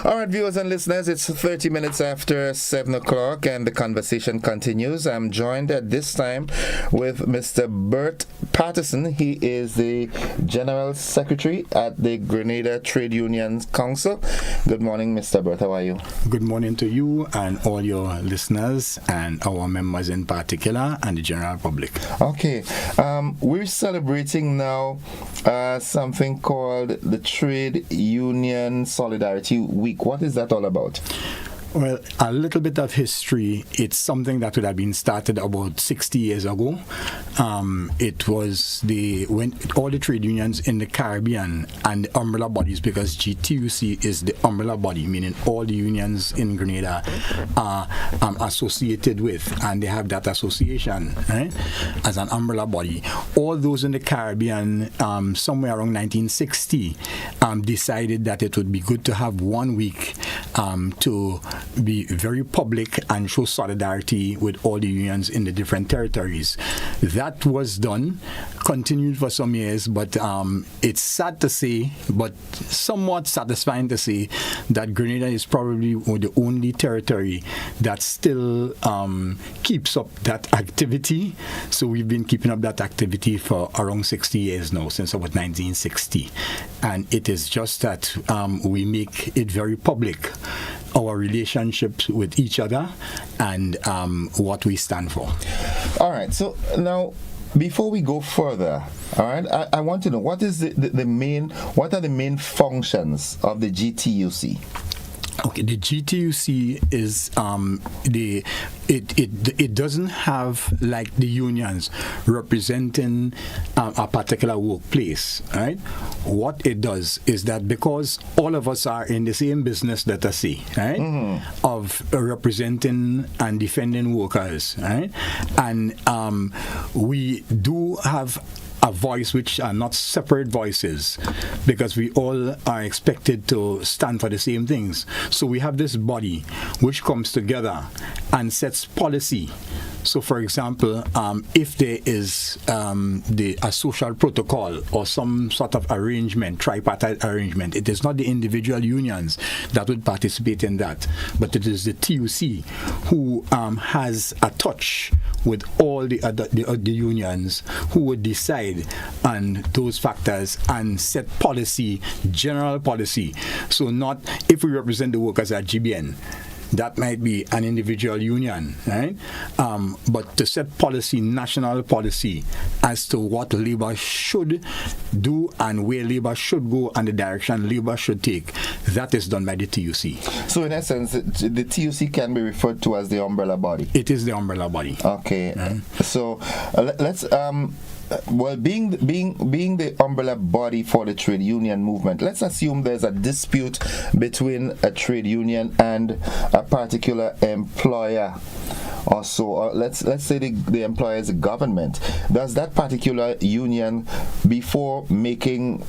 All right, viewers and listeners, it's 30 minutes after 7 o'clock and the conversation continues. I'm joined at this time with Mr. Bert Paterson. He is the General Secretary at the Grenada Trade Unions Council. Good morning, Mr. Bert. How are you? Good morning to you and all your listeners and our members in particular and the general public. Okay. We're celebrating now something called the Trade Union Solidarity Week. What is that all about? Well, a little bit of history. It's something that would have been started about 60 years ago. It was when all the trade unions in the Caribbean and the umbrella bodies, because GTUC is the umbrella body, meaning all the unions in Grenada are associated with, and they have that association, right, as an umbrella body. All those in the Caribbean, somewhere around 1960, decided that it would be good to have 1 week to be very public and show solidarity with all the unions in the different territories. That was done, continued for some years, but it's sad to say, but somewhat satisfying to say, that Grenada is probably the only territory that still keeps up that activity. So we've been keeping up that activity for around 60 years now, since about 1960. And it is just that we make it very public, our relationships with each other and what we stand for. All right. So now, before we go further, all right, I want to know what are the main functions of the GTUC? Okay, the GTUC is it doesn't have like the unions representing a particular workplace, right? What it does is that because all of us are in the same business, let us say, right, of representing and defending workers, right, and we do have a voice which are not separate voices, because we all are expected to stand for the same things. So we have this body which comes together and sets policy. So, for example, if there is a social protocol or some sort of arrangement, tripartite arrangement, it is not the individual unions that would participate in that, but it is the TUC who has a touch with all the other the unions, who would decide on those factors and set policy, general policy. So not if we represent the workers at GBN, that might be an individual union, right? But to set policy, national policy, as to what labor should do and where labor should go and the direction labor should take, that is done by the TUC. So in essence, the TUC can be referred to as the umbrella body? It is the umbrella body. Okay. So let's... well, being the umbrella body for the trade union movement, let's assume there's a dispute between a trade union and a particular employer or so, or let's say the employer is a government. Does that particular union, before making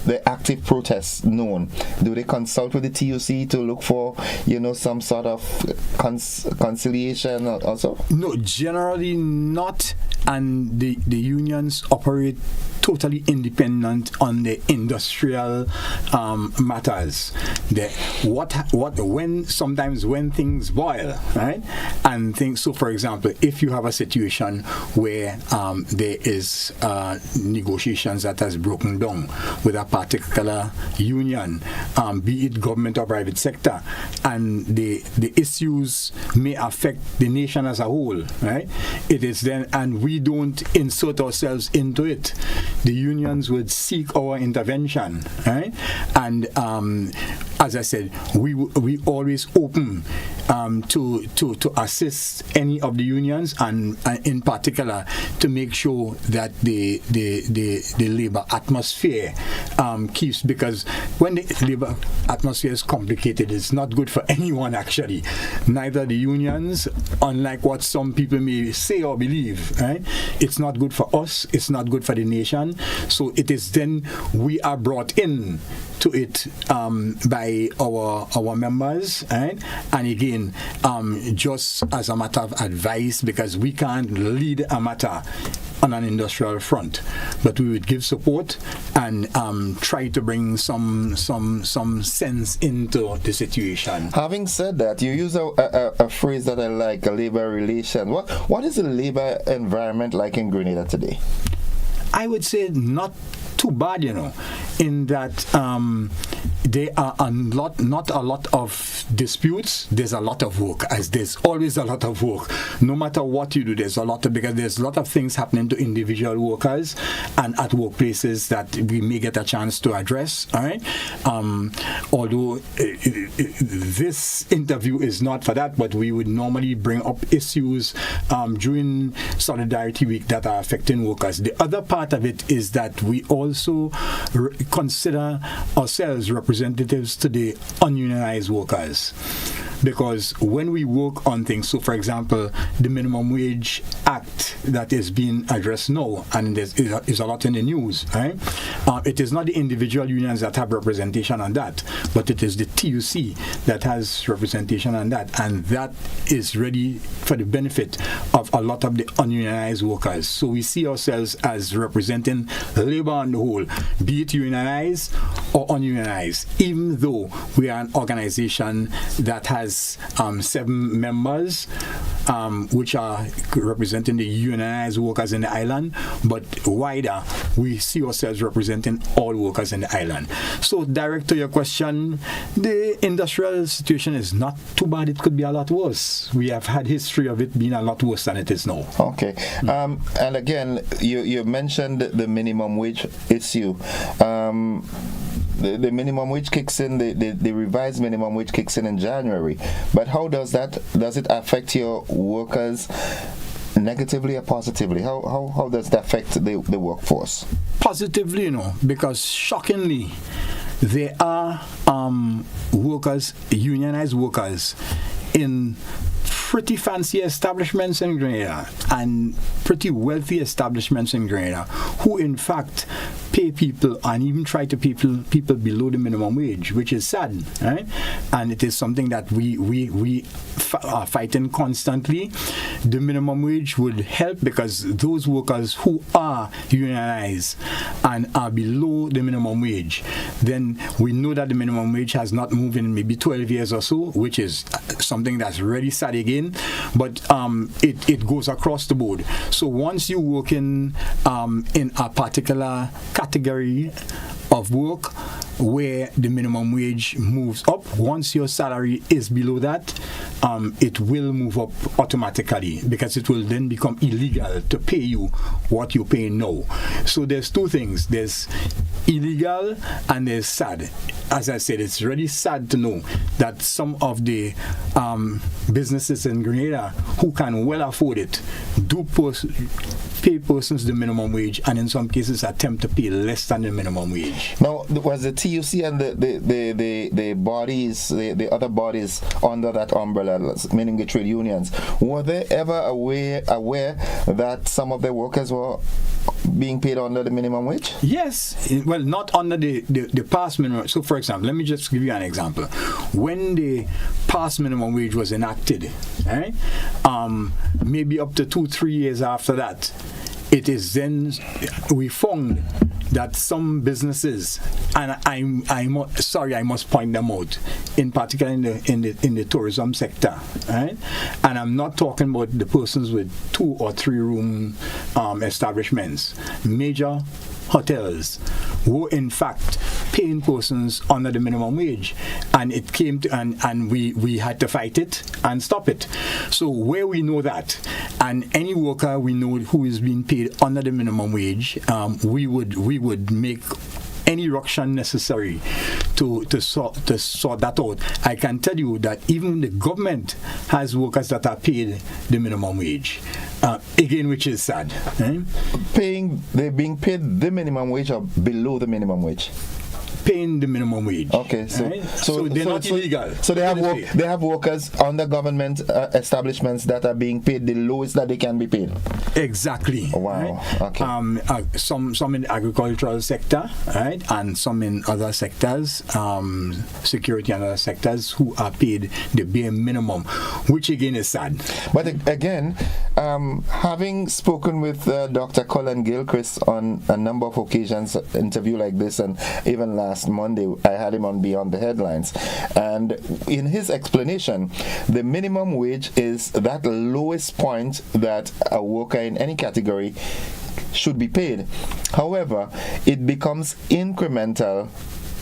the active protests known, do they consult with the TUC to look for, some sort of conciliation also? No, generally not. And the unions operate totally independent on the industrial matters. Sometimes when things boil, right? And things. So, for example, if you have a situation where there is negotiations that has broken down with a particular union, be it government or private sector, and the issues may affect the nation as a whole, right? It is then, and we don't insert ourselves into it. The unions would seek our intervention, right? And as I said, we always open to assist any of the unions, and in particular to make sure that the labor atmosphere keeps, because when the labor atmosphere is complicated, it's not good for anyone actually. Neither the unions, unlike what some people may say or believe, right? It's not good for us, it's not good for the nation. So it is then we are brought in to it by our members, right? And again, just as a matter of advice, because we can't lead a matter on an industrial front, but we would give support and try to bring some sense into the situation. Having said that, you use a phrase that I like, a labor relation. What is the labor environment like in Grenada today? I would say not too bad, in that there are not a lot of disputes. There's a lot of work, as there's always a lot of work. No matter what you do, there's a lot of, because there's a lot of things happening to individual workers and at workplaces that we may get a chance to address. All right. Although this interview is not for that, but we would normally bring up issues during Solidarity Week that are affecting workers. The other part of it is that we also consider ourselves representatives to the ununionized workers, because when we work on things, so for example, the Minimum Wage Act that is being addressed now, and there's a lot in the news, right? It is not the individual unions that have representation on that, but it is the TUC that has representation on that, and that is ready for the benefit of a lot of the ununionized workers. So we see ourselves as representing labor on the whole, be it unionized or ununionized, even though we are an organization that has 7 members, which are representing the unionized workers in the island, but wider, we see ourselves representing all workers in the island. So, direct to your question, the industrial situation is not too bad. It could be a lot worse. We have had history of it being a lot worse than it is now. Okay. And again, you mentioned the minimum wage issue. the minimum wage kicks in, the revised minimum wage kicks in January. But how does it affect your workers negatively or positively? How does that affect the workforce? Positively, because shockingly, there are workers, unionized workers, in pretty fancy establishments in Grenada and pretty wealthy establishments in Grenada who in fact pay people and even try to pay people below the minimum wage, which is sad, right? And it is something that we are fighting constantly. The minimum wage would help because those workers who are unionized and are below the minimum wage, then we know that the minimum wage has not moved in maybe 12 years or so, which is something that's really sad again, but it goes across the board. So once you work in a particular category of work where the minimum wage moves up, once your salary is below that, it will move up automatically because it will then become illegal to pay you what you're paying now. So there's two things. There's illegal and there's sad. As I said, it's really sad to know that some of the businesses in Grenada who can well afford it do pay persons the minimum wage and in some cases attempt to pay less than the minimum wage. Now, was the TUC and the bodies, the other bodies under that umbrella, meaning the trade unions, were they ever aware that some of their workers were being paid under the minimum wage? Yes. Well, not under the past minimum. So, for example, let me just give you an example. When the past minimum wage was enacted, right, maybe up to 2-3 years after that, it is then we found that some businesses, and I must point them out, in particular in the tourism sector, right? And I'm not talking about the persons with 2 or 3 room establishments. Major hotels were in fact paying persons under the minimum wage, and it came to and we had to fight it and stop it. So where we know that, and any worker we know who is being paid under the minimum wage, we would make any ruction necessary to sort that out. I can tell you that even the government has workers that are paid the minimum wage, again, which is sad. Right? They're being paid the minimum wage or below the minimum wage? Paying the minimum wage. Okay, so they're not illegal. So they have workers under government establishments that are being paid the lowest that they can be paid. Exactly. Oh, wow. Right? Okay. Some in the agricultural sector, right, and some in other sectors, security and other sectors, who are paid the bare minimum, which again is sad. But again, having spoken with Dr. Colin Gilchrist on a number of occasions, interview like this, and even last Monday I had him on Beyond the Headlines, and in his explanation, the minimum wage is that lowest point that a worker in any category should be paid. However, it becomes incremental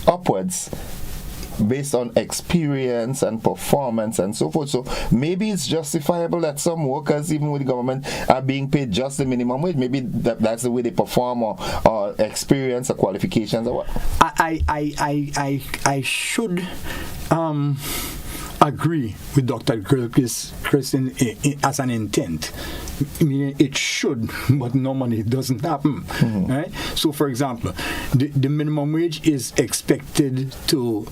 upwards based on experience and performance and so forth. So maybe it's justifiable that some workers, even with the government, are being paid just the minimum wage. Maybe that's the way they perform, or experience or qualifications or what. I should agree with Dr. Gilchrist as an intent. I mean, it should, but normally it doesn't happen. Mm-hmm. Right? So, for example, the minimum wage is expected to,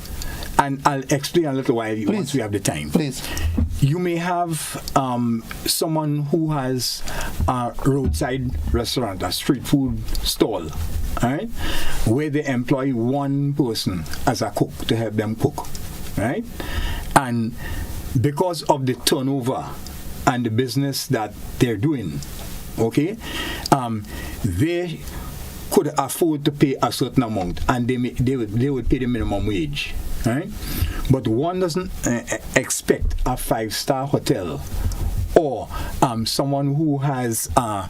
and I'll explain a little while once we have the time. Please. You may have someone who has a roadside restaurant, a street food stall, right, where they employ one person as a cook to help them cook, right? And because of the turnover and the business that they're doing, okay, they could afford to pay a certain amount, and they would pay the minimum wage, right? But one doesn't expect a 5-star hotel or someone who has a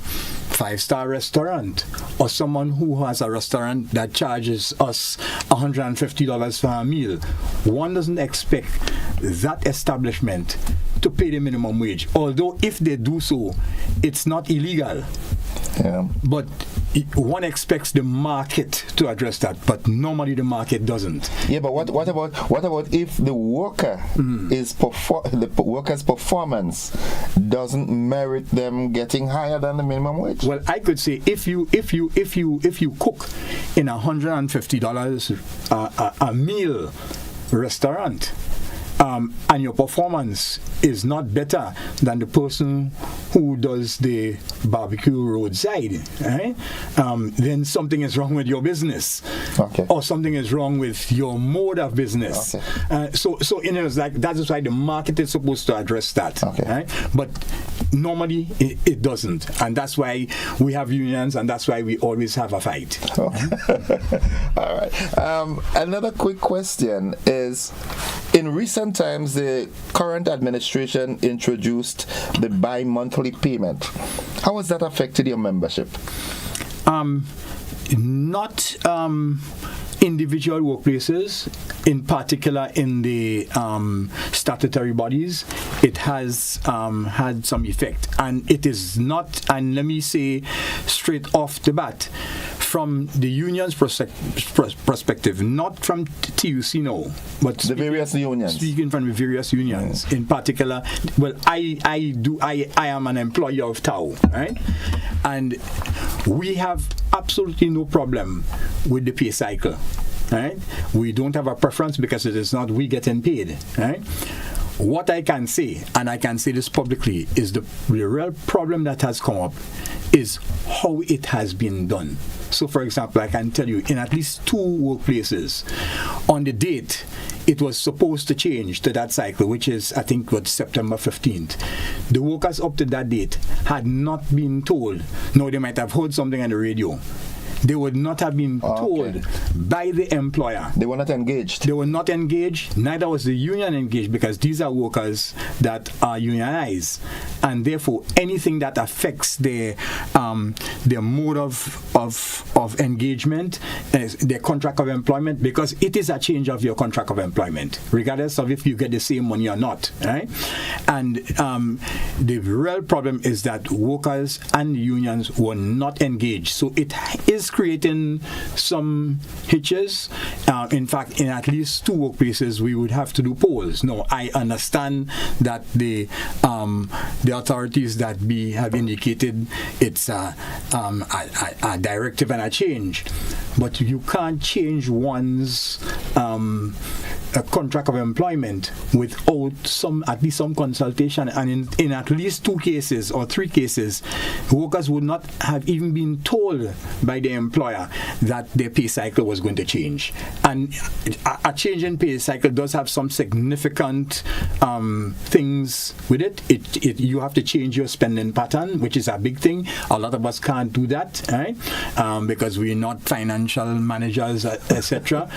5-star restaurant, or someone who has a restaurant that charges us $150 for a meal. One doesn't expect that establishment to pay the minimum wage, although if they do so, it's not illegal. Yeah. But one expects the market to address that, but normally the market doesn't. Yeah, but what about if the worker the worker's performance doesn't merit them getting higher than the minimum wage? Well, I could say if you cook in $150 a meal restaurant, and your performance is not better than the person who does the barbecue roadside, right? Then something is wrong with your business, or something is wrong with your mode of business. So it's like that is why the market is supposed to address that, right? But normally it doesn't, and that's why we have unions, and that's why we always have a fight. All right. Another quick question is: in recent times, the current administration introduced the bi-monthly payment. How has that affected your membership? Not individual workplaces, in particular in the statutory bodies. It has had some effect, and it is not, and let me say straight off the bat, from the union's perspective, not from TUC, no, but the various unions. Speaking from the various unions, in particular, well, I am an employee of TAO, right? And we have absolutely no problem with the pay cycle, right? We don't have a preference because it is not we getting paid, right? What I can say, and I can say this publicly, is the real problem that has come up is how it has been done. So, for example, I can tell you, in at least 2 workplaces, on the date it was supposed to change to that cycle, which is, I think, September 15th. The workers up to that date had not been told. No, they might have heard something on the radio. They would not have been told by the employer. They were not engaged. They were not engaged. Neither was the union engaged, because these are workers that are unionized, and therefore anything that affects their mode of engagement, their contract of employment, because it is a change of your contract of employment, regardless of if you get the same money or not, right? And the real problem is that workers and unions were not engaged. So it is creating some hitches. In fact, in at least 2 workplaces, we would have to do polls. No, I understand that the authorities that have indicated it's a directive and a change, but you can't change one's a contract of employment without at least some consultation. And in at least 2 cases or 3 cases, workers would not have even been told by the employer that their pay cycle was going to change. And a change in pay cycle does have some significant things with it. You have to change your spending pattern, which is a big thing. A lot of us can't do that, right? Because we're not financial managers, etc.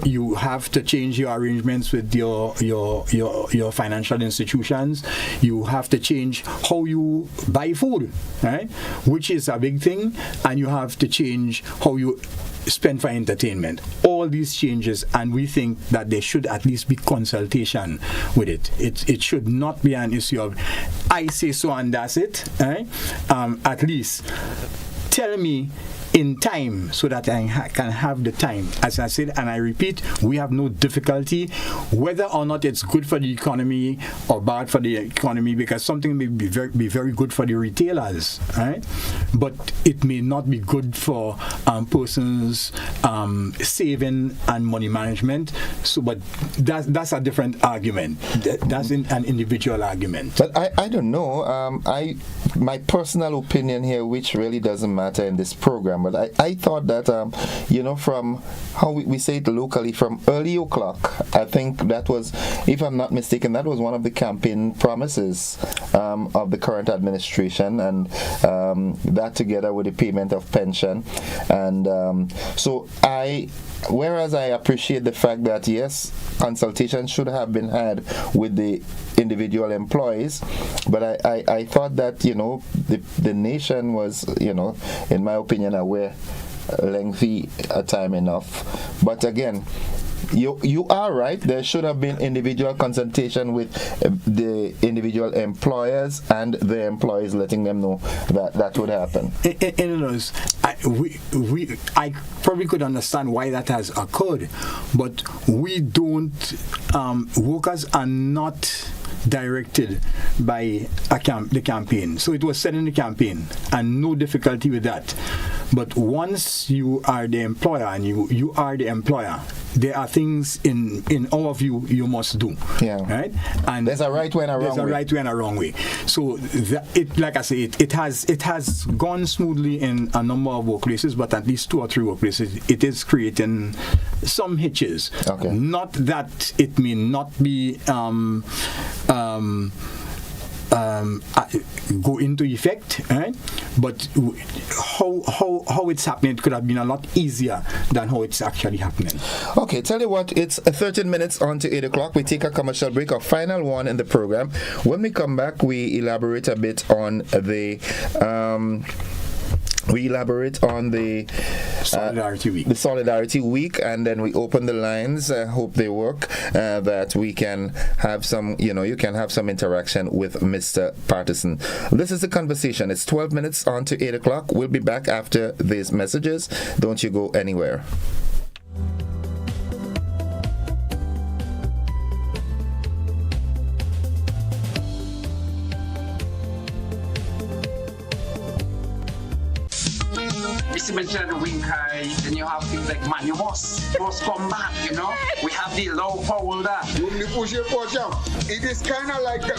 You have to change your arrangements with your financial institutions. You have to change how you buy food, right? Which is a big thing. And you have to change how you spend for entertainment. All these changes, and we think that there should at least be consultation with it. It should not be an issue of I say so and that's it, right? At least tell me in time so that I can have the time. As I said, and I repeat, we have no difficulty whether or not it's good for the economy or bad for the economy, because something may be very good for the retailers, right? But it may not be good for persons saving and money management. So, but that's a different argument. That's an individual argument. But I don't know. My personal opinion here, which really doesn't matter in this program, but I thought that, from how we say it locally, from early o'clock, I think that was, if I'm not mistaken, that was one of the campaign promises of the current administration, and that together with the payment of pension. And whereas I appreciate the fact that, yes, consultation should have been had with the individual employees, but I thought that, the nation was, in my opinion, aware lengthy a time enough. But again, You are right. There should have been individual consultation with the individual employers and the employees, letting them know that would happen. I probably could understand why that has occurred, but we don't. Workers are not directed by the campaign. So it was said in the campaign, and no difficulty with that. But once you are the employer and you are the employer, there are things in all of you must do. Yeah. Right? And there's a right way and a wrong way. There's a right way and a wrong way. So like I say, it has gone smoothly in a number of workplaces, but at least 2 or 3 workplaces, it is creating some hitches. Okay. Not that it may not be go into effect, right? But how it's happening, it could have been a lot easier than how it's actually happening. Okay, tell you what, it's 13 minutes on to 8 o'clock. We take a commercial break, our final one in the program. When we come back, we elaborate a bit on the Solidarity Week. The Solidarity Week, and then we open the lines. I hope they work, that we can have some, you can have some interaction with Mr. Paterson. This is the conversation. It's 12 minutes on to 8 o'clock. We'll be back after these messages. Don't you go anywhere. Mention the wing carry, then you have things like man, you must come back, We have the low power that. It is kind of like the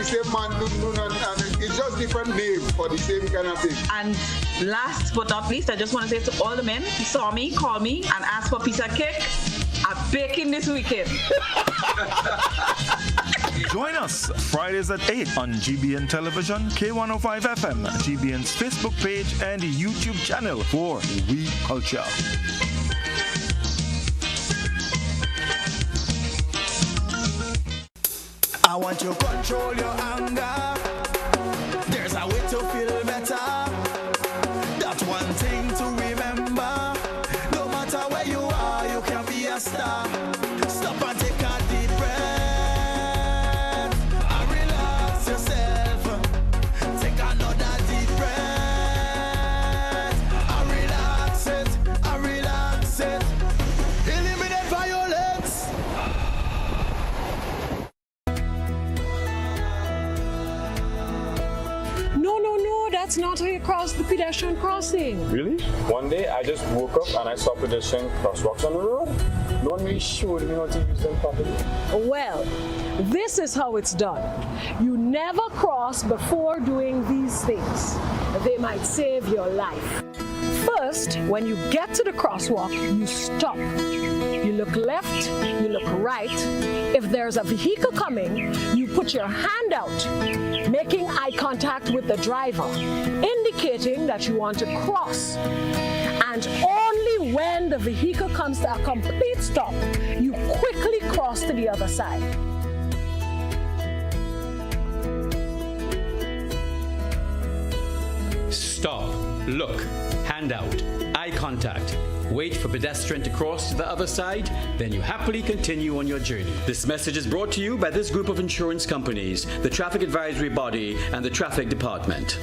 same man, and it's just different name for the same kind of thing. And last but not least, I just want to say to all the men who saw me, call me, and ask for a piece of cake. I'm baking this weekend. Join us Fridays at 8 on GBN Television, K105 FM, GBN's Facebook page, and YouTube channel for We Culture. I want to control your anger. There's a way to feel better. That's one thing to remember. No matter where you are, you can be a star. Stop and take a deep breath and relax yourself. Take another deep breath and relax it. Eliminate violence. No, that's not how you cross the pedestrian crossing. Really? One day I just woke up and I saw pedestrian crosswalks on the road. No one really showed me how to use them properly. Well, this is how it's done. You never cross before doing these things. They might save your life. First, when you get to the crosswalk, you stop. You look left, you look right. If there's a vehicle coming, you put your hand out, making eye contact with the driver, indicating that you want to cross. And only when the vehicle comes to a complete stop, you quickly cross to the other side. Stop, look, hand out, eye contact. Wait for pedestrian to cross to the other side, then you happily continue on your journey. This message is brought to you by this group of insurance companies, the Traffic Advisory Body, and the Traffic Department.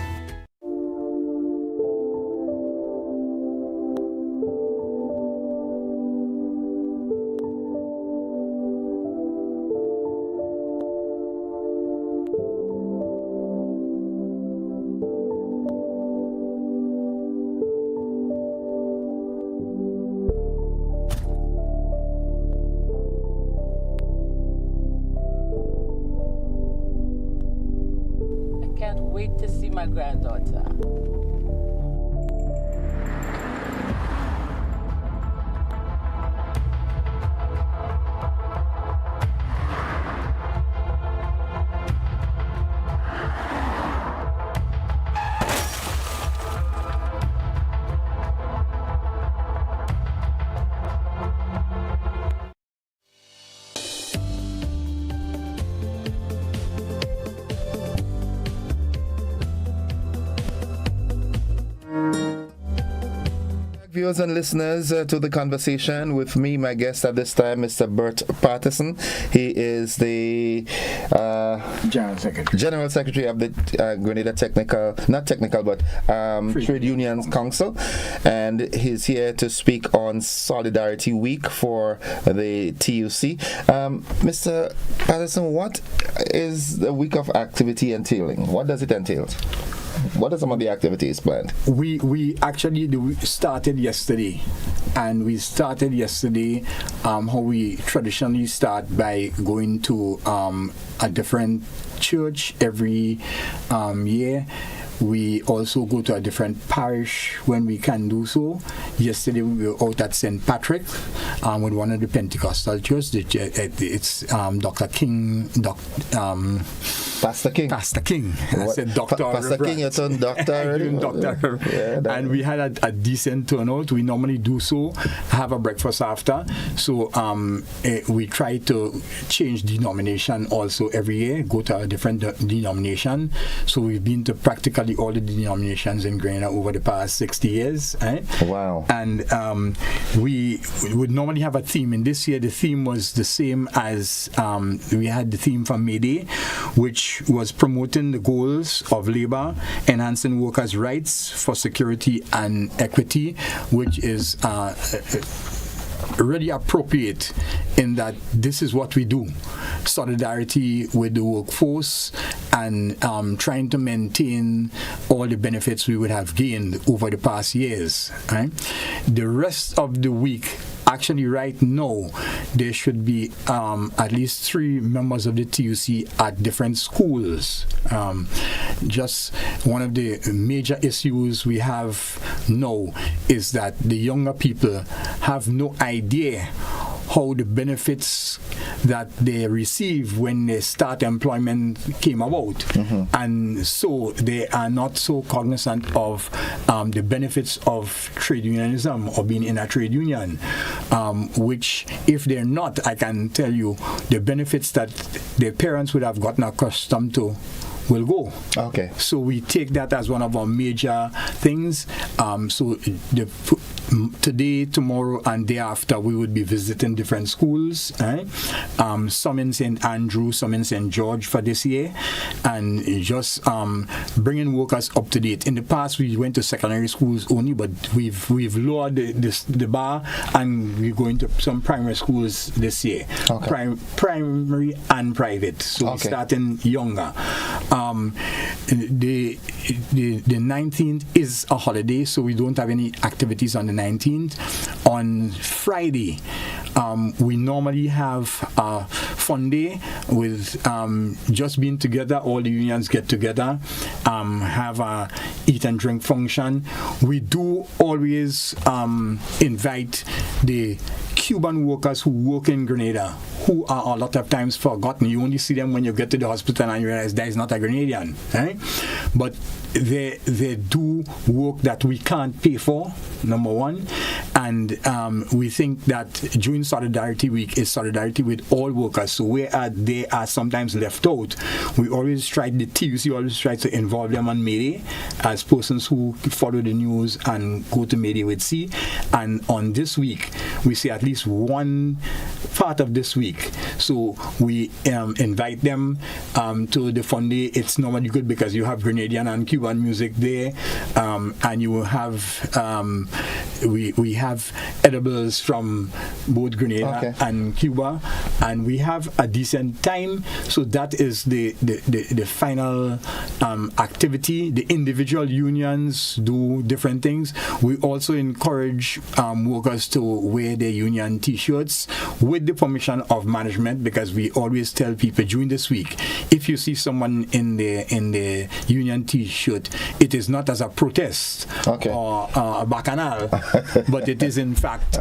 Wait to see my granddaughter. Viewers and listeners to the conversation with me, my guest at this time, Mr. Bert Paterson. He is the General Secretary of the Grenada Trade Unions Council, and he's here to speak on Solidarity Week for the TUC. Mr. Paterson, what is the week of activity entailing? What does it entail? What are some of the activities planned? We actually started yesterday, and we started yesterday how we traditionally start by going to a different church every year. We also go to a different parish when we can do so. Yesterday we were out at St. Patrick with one of the Pentecostal churches. It's Dr. King, Pastor King. Pastor King. I said Dr. Pastor King, you turned doctor already? Doctor. And we had a decent turnout. We normally do so, have a breakfast after. So we try to change denomination also every year, go to a different denomination. So we've been to practically all the denominations in Grenada over the past 60 years. Wow. And we would normally have a theme. And this year the theme was the same as we had the theme for May Day, which was promoting the goals of labor, enhancing workers' rights for security and equity, which is really appropriate in that this is what we do. Solidarity with the workforce and trying to maintain all the benefits we would have gained over the past years. Right? The rest of the week, actually right now, there should be at least 3 members of the TUC at different schools. Just one of the major issues we have now is that the younger people have no idea how the benefits that they receive when they start employment came about. And so they are not so cognizant of the benefits of trade unionism or being in a trade union, which if they're not, I can tell you the benefits that their parents would have gotten accustomed to will go. Okay. So we take that as one of our major things. So today, tomorrow, and day after, we would be visiting different schools. Some in St. Andrew, some in St. George for this year, and just bringing workers up to date. In the past, we went to secondary schools only, but we've lowered the bar, and we're going to some primary schools this year. Okay. Primary and private. So we're starting younger. The 19th is a holiday, so we don't have any activities on the 19th. On Friday, we normally have a fun day with just being together. All the unions get together, have a eat and drink function. We do always invite the Cuban workers who work in Grenada, who are a lot of times forgotten. You only see them when you get to the hospital and you realize that is not a Grenadian. But they do work that we can't pay for, number one. And we think that during Solidarity Week is solidarity with all workers. So where they are sometimes left out, we always try, the TUC always tries to involve them on May Day as persons who follow the news and go to May Day with C. And on this week, we see at least one part of this week. So we invite them to the fun day. It's normally good because you have Grenadian and Cuban music there, and you will have we have edibles from both Grenada and Cuba, and we have a decent time. So that is the final activity. The individual unions do different things. We also encourage workers to wear their union T-shirts with the permission of management, because we always tell people during this week, if you see someone in the union T-shirt, it is not as a protest or a bacchanal, but it is in fact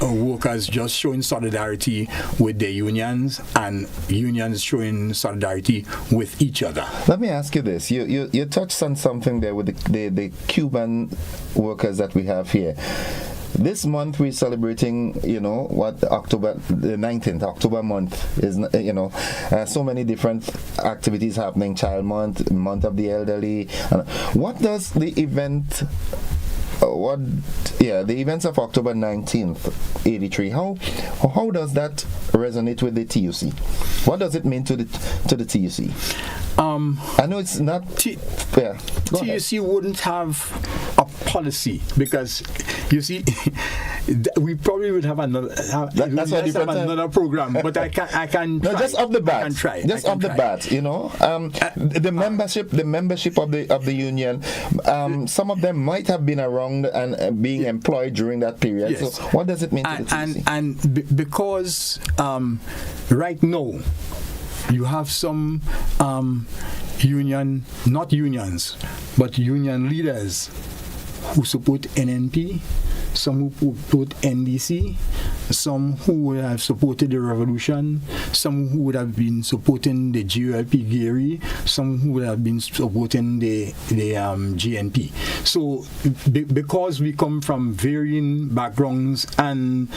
workers just showing solidarity with their unions and unions showing solidarity with each other. Let me ask you this. You touched on something there with the Cuban workers that we have here. This month we're celebrating, October the 19th, October month is, so many different activities happening, Child Month, Month of the Elderly. What does the event the events of October 19th, 83. How does that resonate with the TUC? What does it mean to the TUC? I know it's not. TUC wouldn't have a policy because you see, we probably would have another. That's why another program, but I can. No, try. just off the bat. I can try. Just off the bat, you know, the membership of the union. Some of them might have been around and being employed during that period. Yes. So, what does it mean to the TUC? Because right now you have some not unions, but union leaders who support NNP, some who support NDC, some who would have supported the revolution, some who would have been supporting the GLP Gary, some who would have been supporting the GNP. So because we come from varying backgrounds and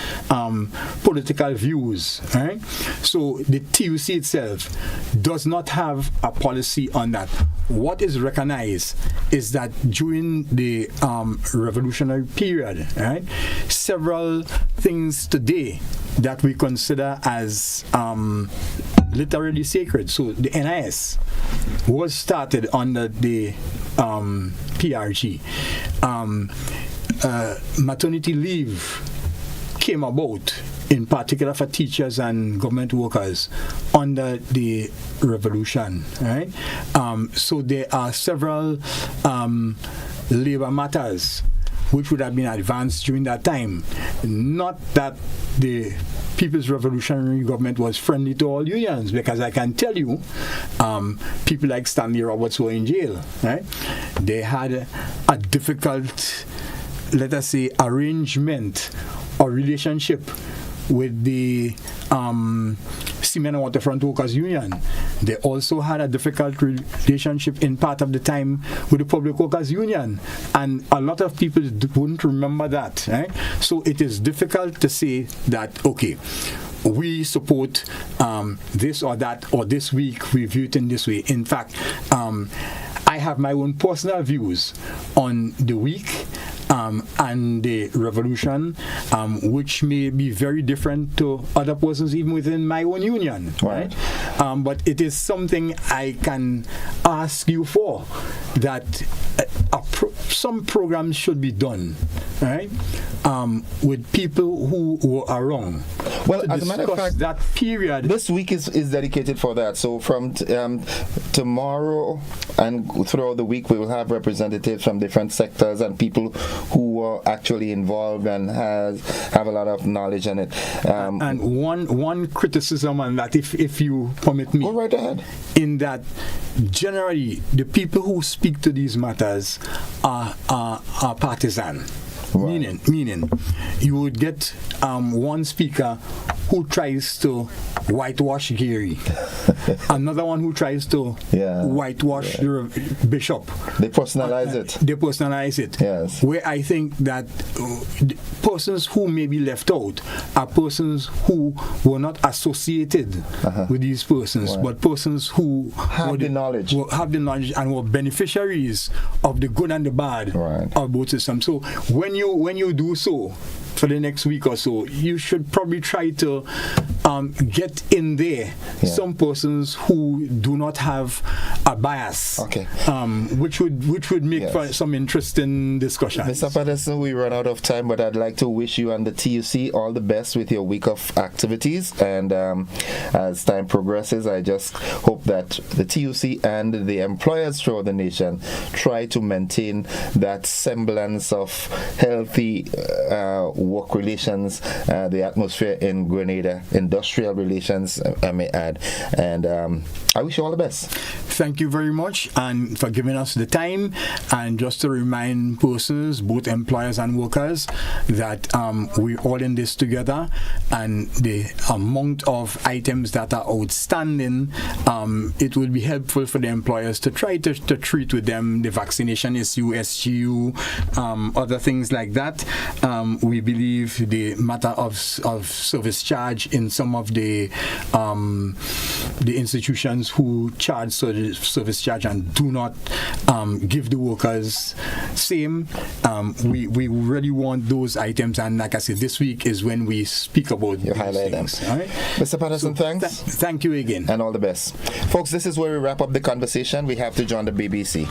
political views, right? So the TUC itself does not have a policy on that. What is recognized is that during the revolutionary period, right, several things today that we consider as literally sacred. So the NIS was started under the PRG. Maternity leave came about in particular for teachers and government workers under the revolution, right? So there are several labor matters which would have been advanced during that time. Not that the People's Revolutionary Government was friendly to all unions, because I can tell you, people like Stanley Roberts were in jail, right? They had a difficult, let us say, arrangement or relationship with the Cement and Waterfront Workers Union. They also had a difficult relationship in part of the time with the Public Workers Union, and a lot of people wouldn't remember that, right? So it is difficult to say that, okay, we support this or that, or this week we view it in this way. In fact, I have my own personal views on the week and the revolution, which may be very different to other persons even within my own union, right? But it is something I can ask you for, that some programs should be done, right, with people who were around. Well, as a matter of fact, that period, this week is dedicated for that. So from tomorrow and throughout the week, we will have representatives from different sectors and people who were actually involved and have a lot of knowledge in it. And one criticism on that, if you permit me, go right ahead. In that, generally, the people who speak to these matters are partisan. Right. Meaning, you would get one speaker who tries to whitewash Gary, another one who tries to whitewash the bishop. They personalize it. Yes. Where I think that persons who may be left out are persons who were not associated with these persons, but persons who have the knowledge and were beneficiaries of the good and the bad of both systems. So when you do so for the next week or so, you should probably try to get in there some persons who do not have a bias, which would make for some interesting discussions. Mr. Paterson, we run out of time, but I'd like to wish you and the TUC all the best with your week of activities, and as time progresses, I just hope that the TUC and the employers throughout the nation try to maintain that semblance of healthy work relations, the atmosphere in Grenada, industrial relations, I may add, and I wish you all the best. Thank you very much, and for giving us the time. And just to remind persons, both employers and workers, that we're all in this together, and the amount of items that are outstanding, it would be helpful for the employers to try to treat with them the vaccination issue, SGU, other things like that. We believe the matter of service charge in some of the institutions who charge service charge and do not give the workers same. We really want those items, and like I said, this week is when we speak about you highlight them. All right? Mr. Paterson, thanks. Thank you again. And all the best. Folks, this is where we wrap up the conversation. We have to join the BBC.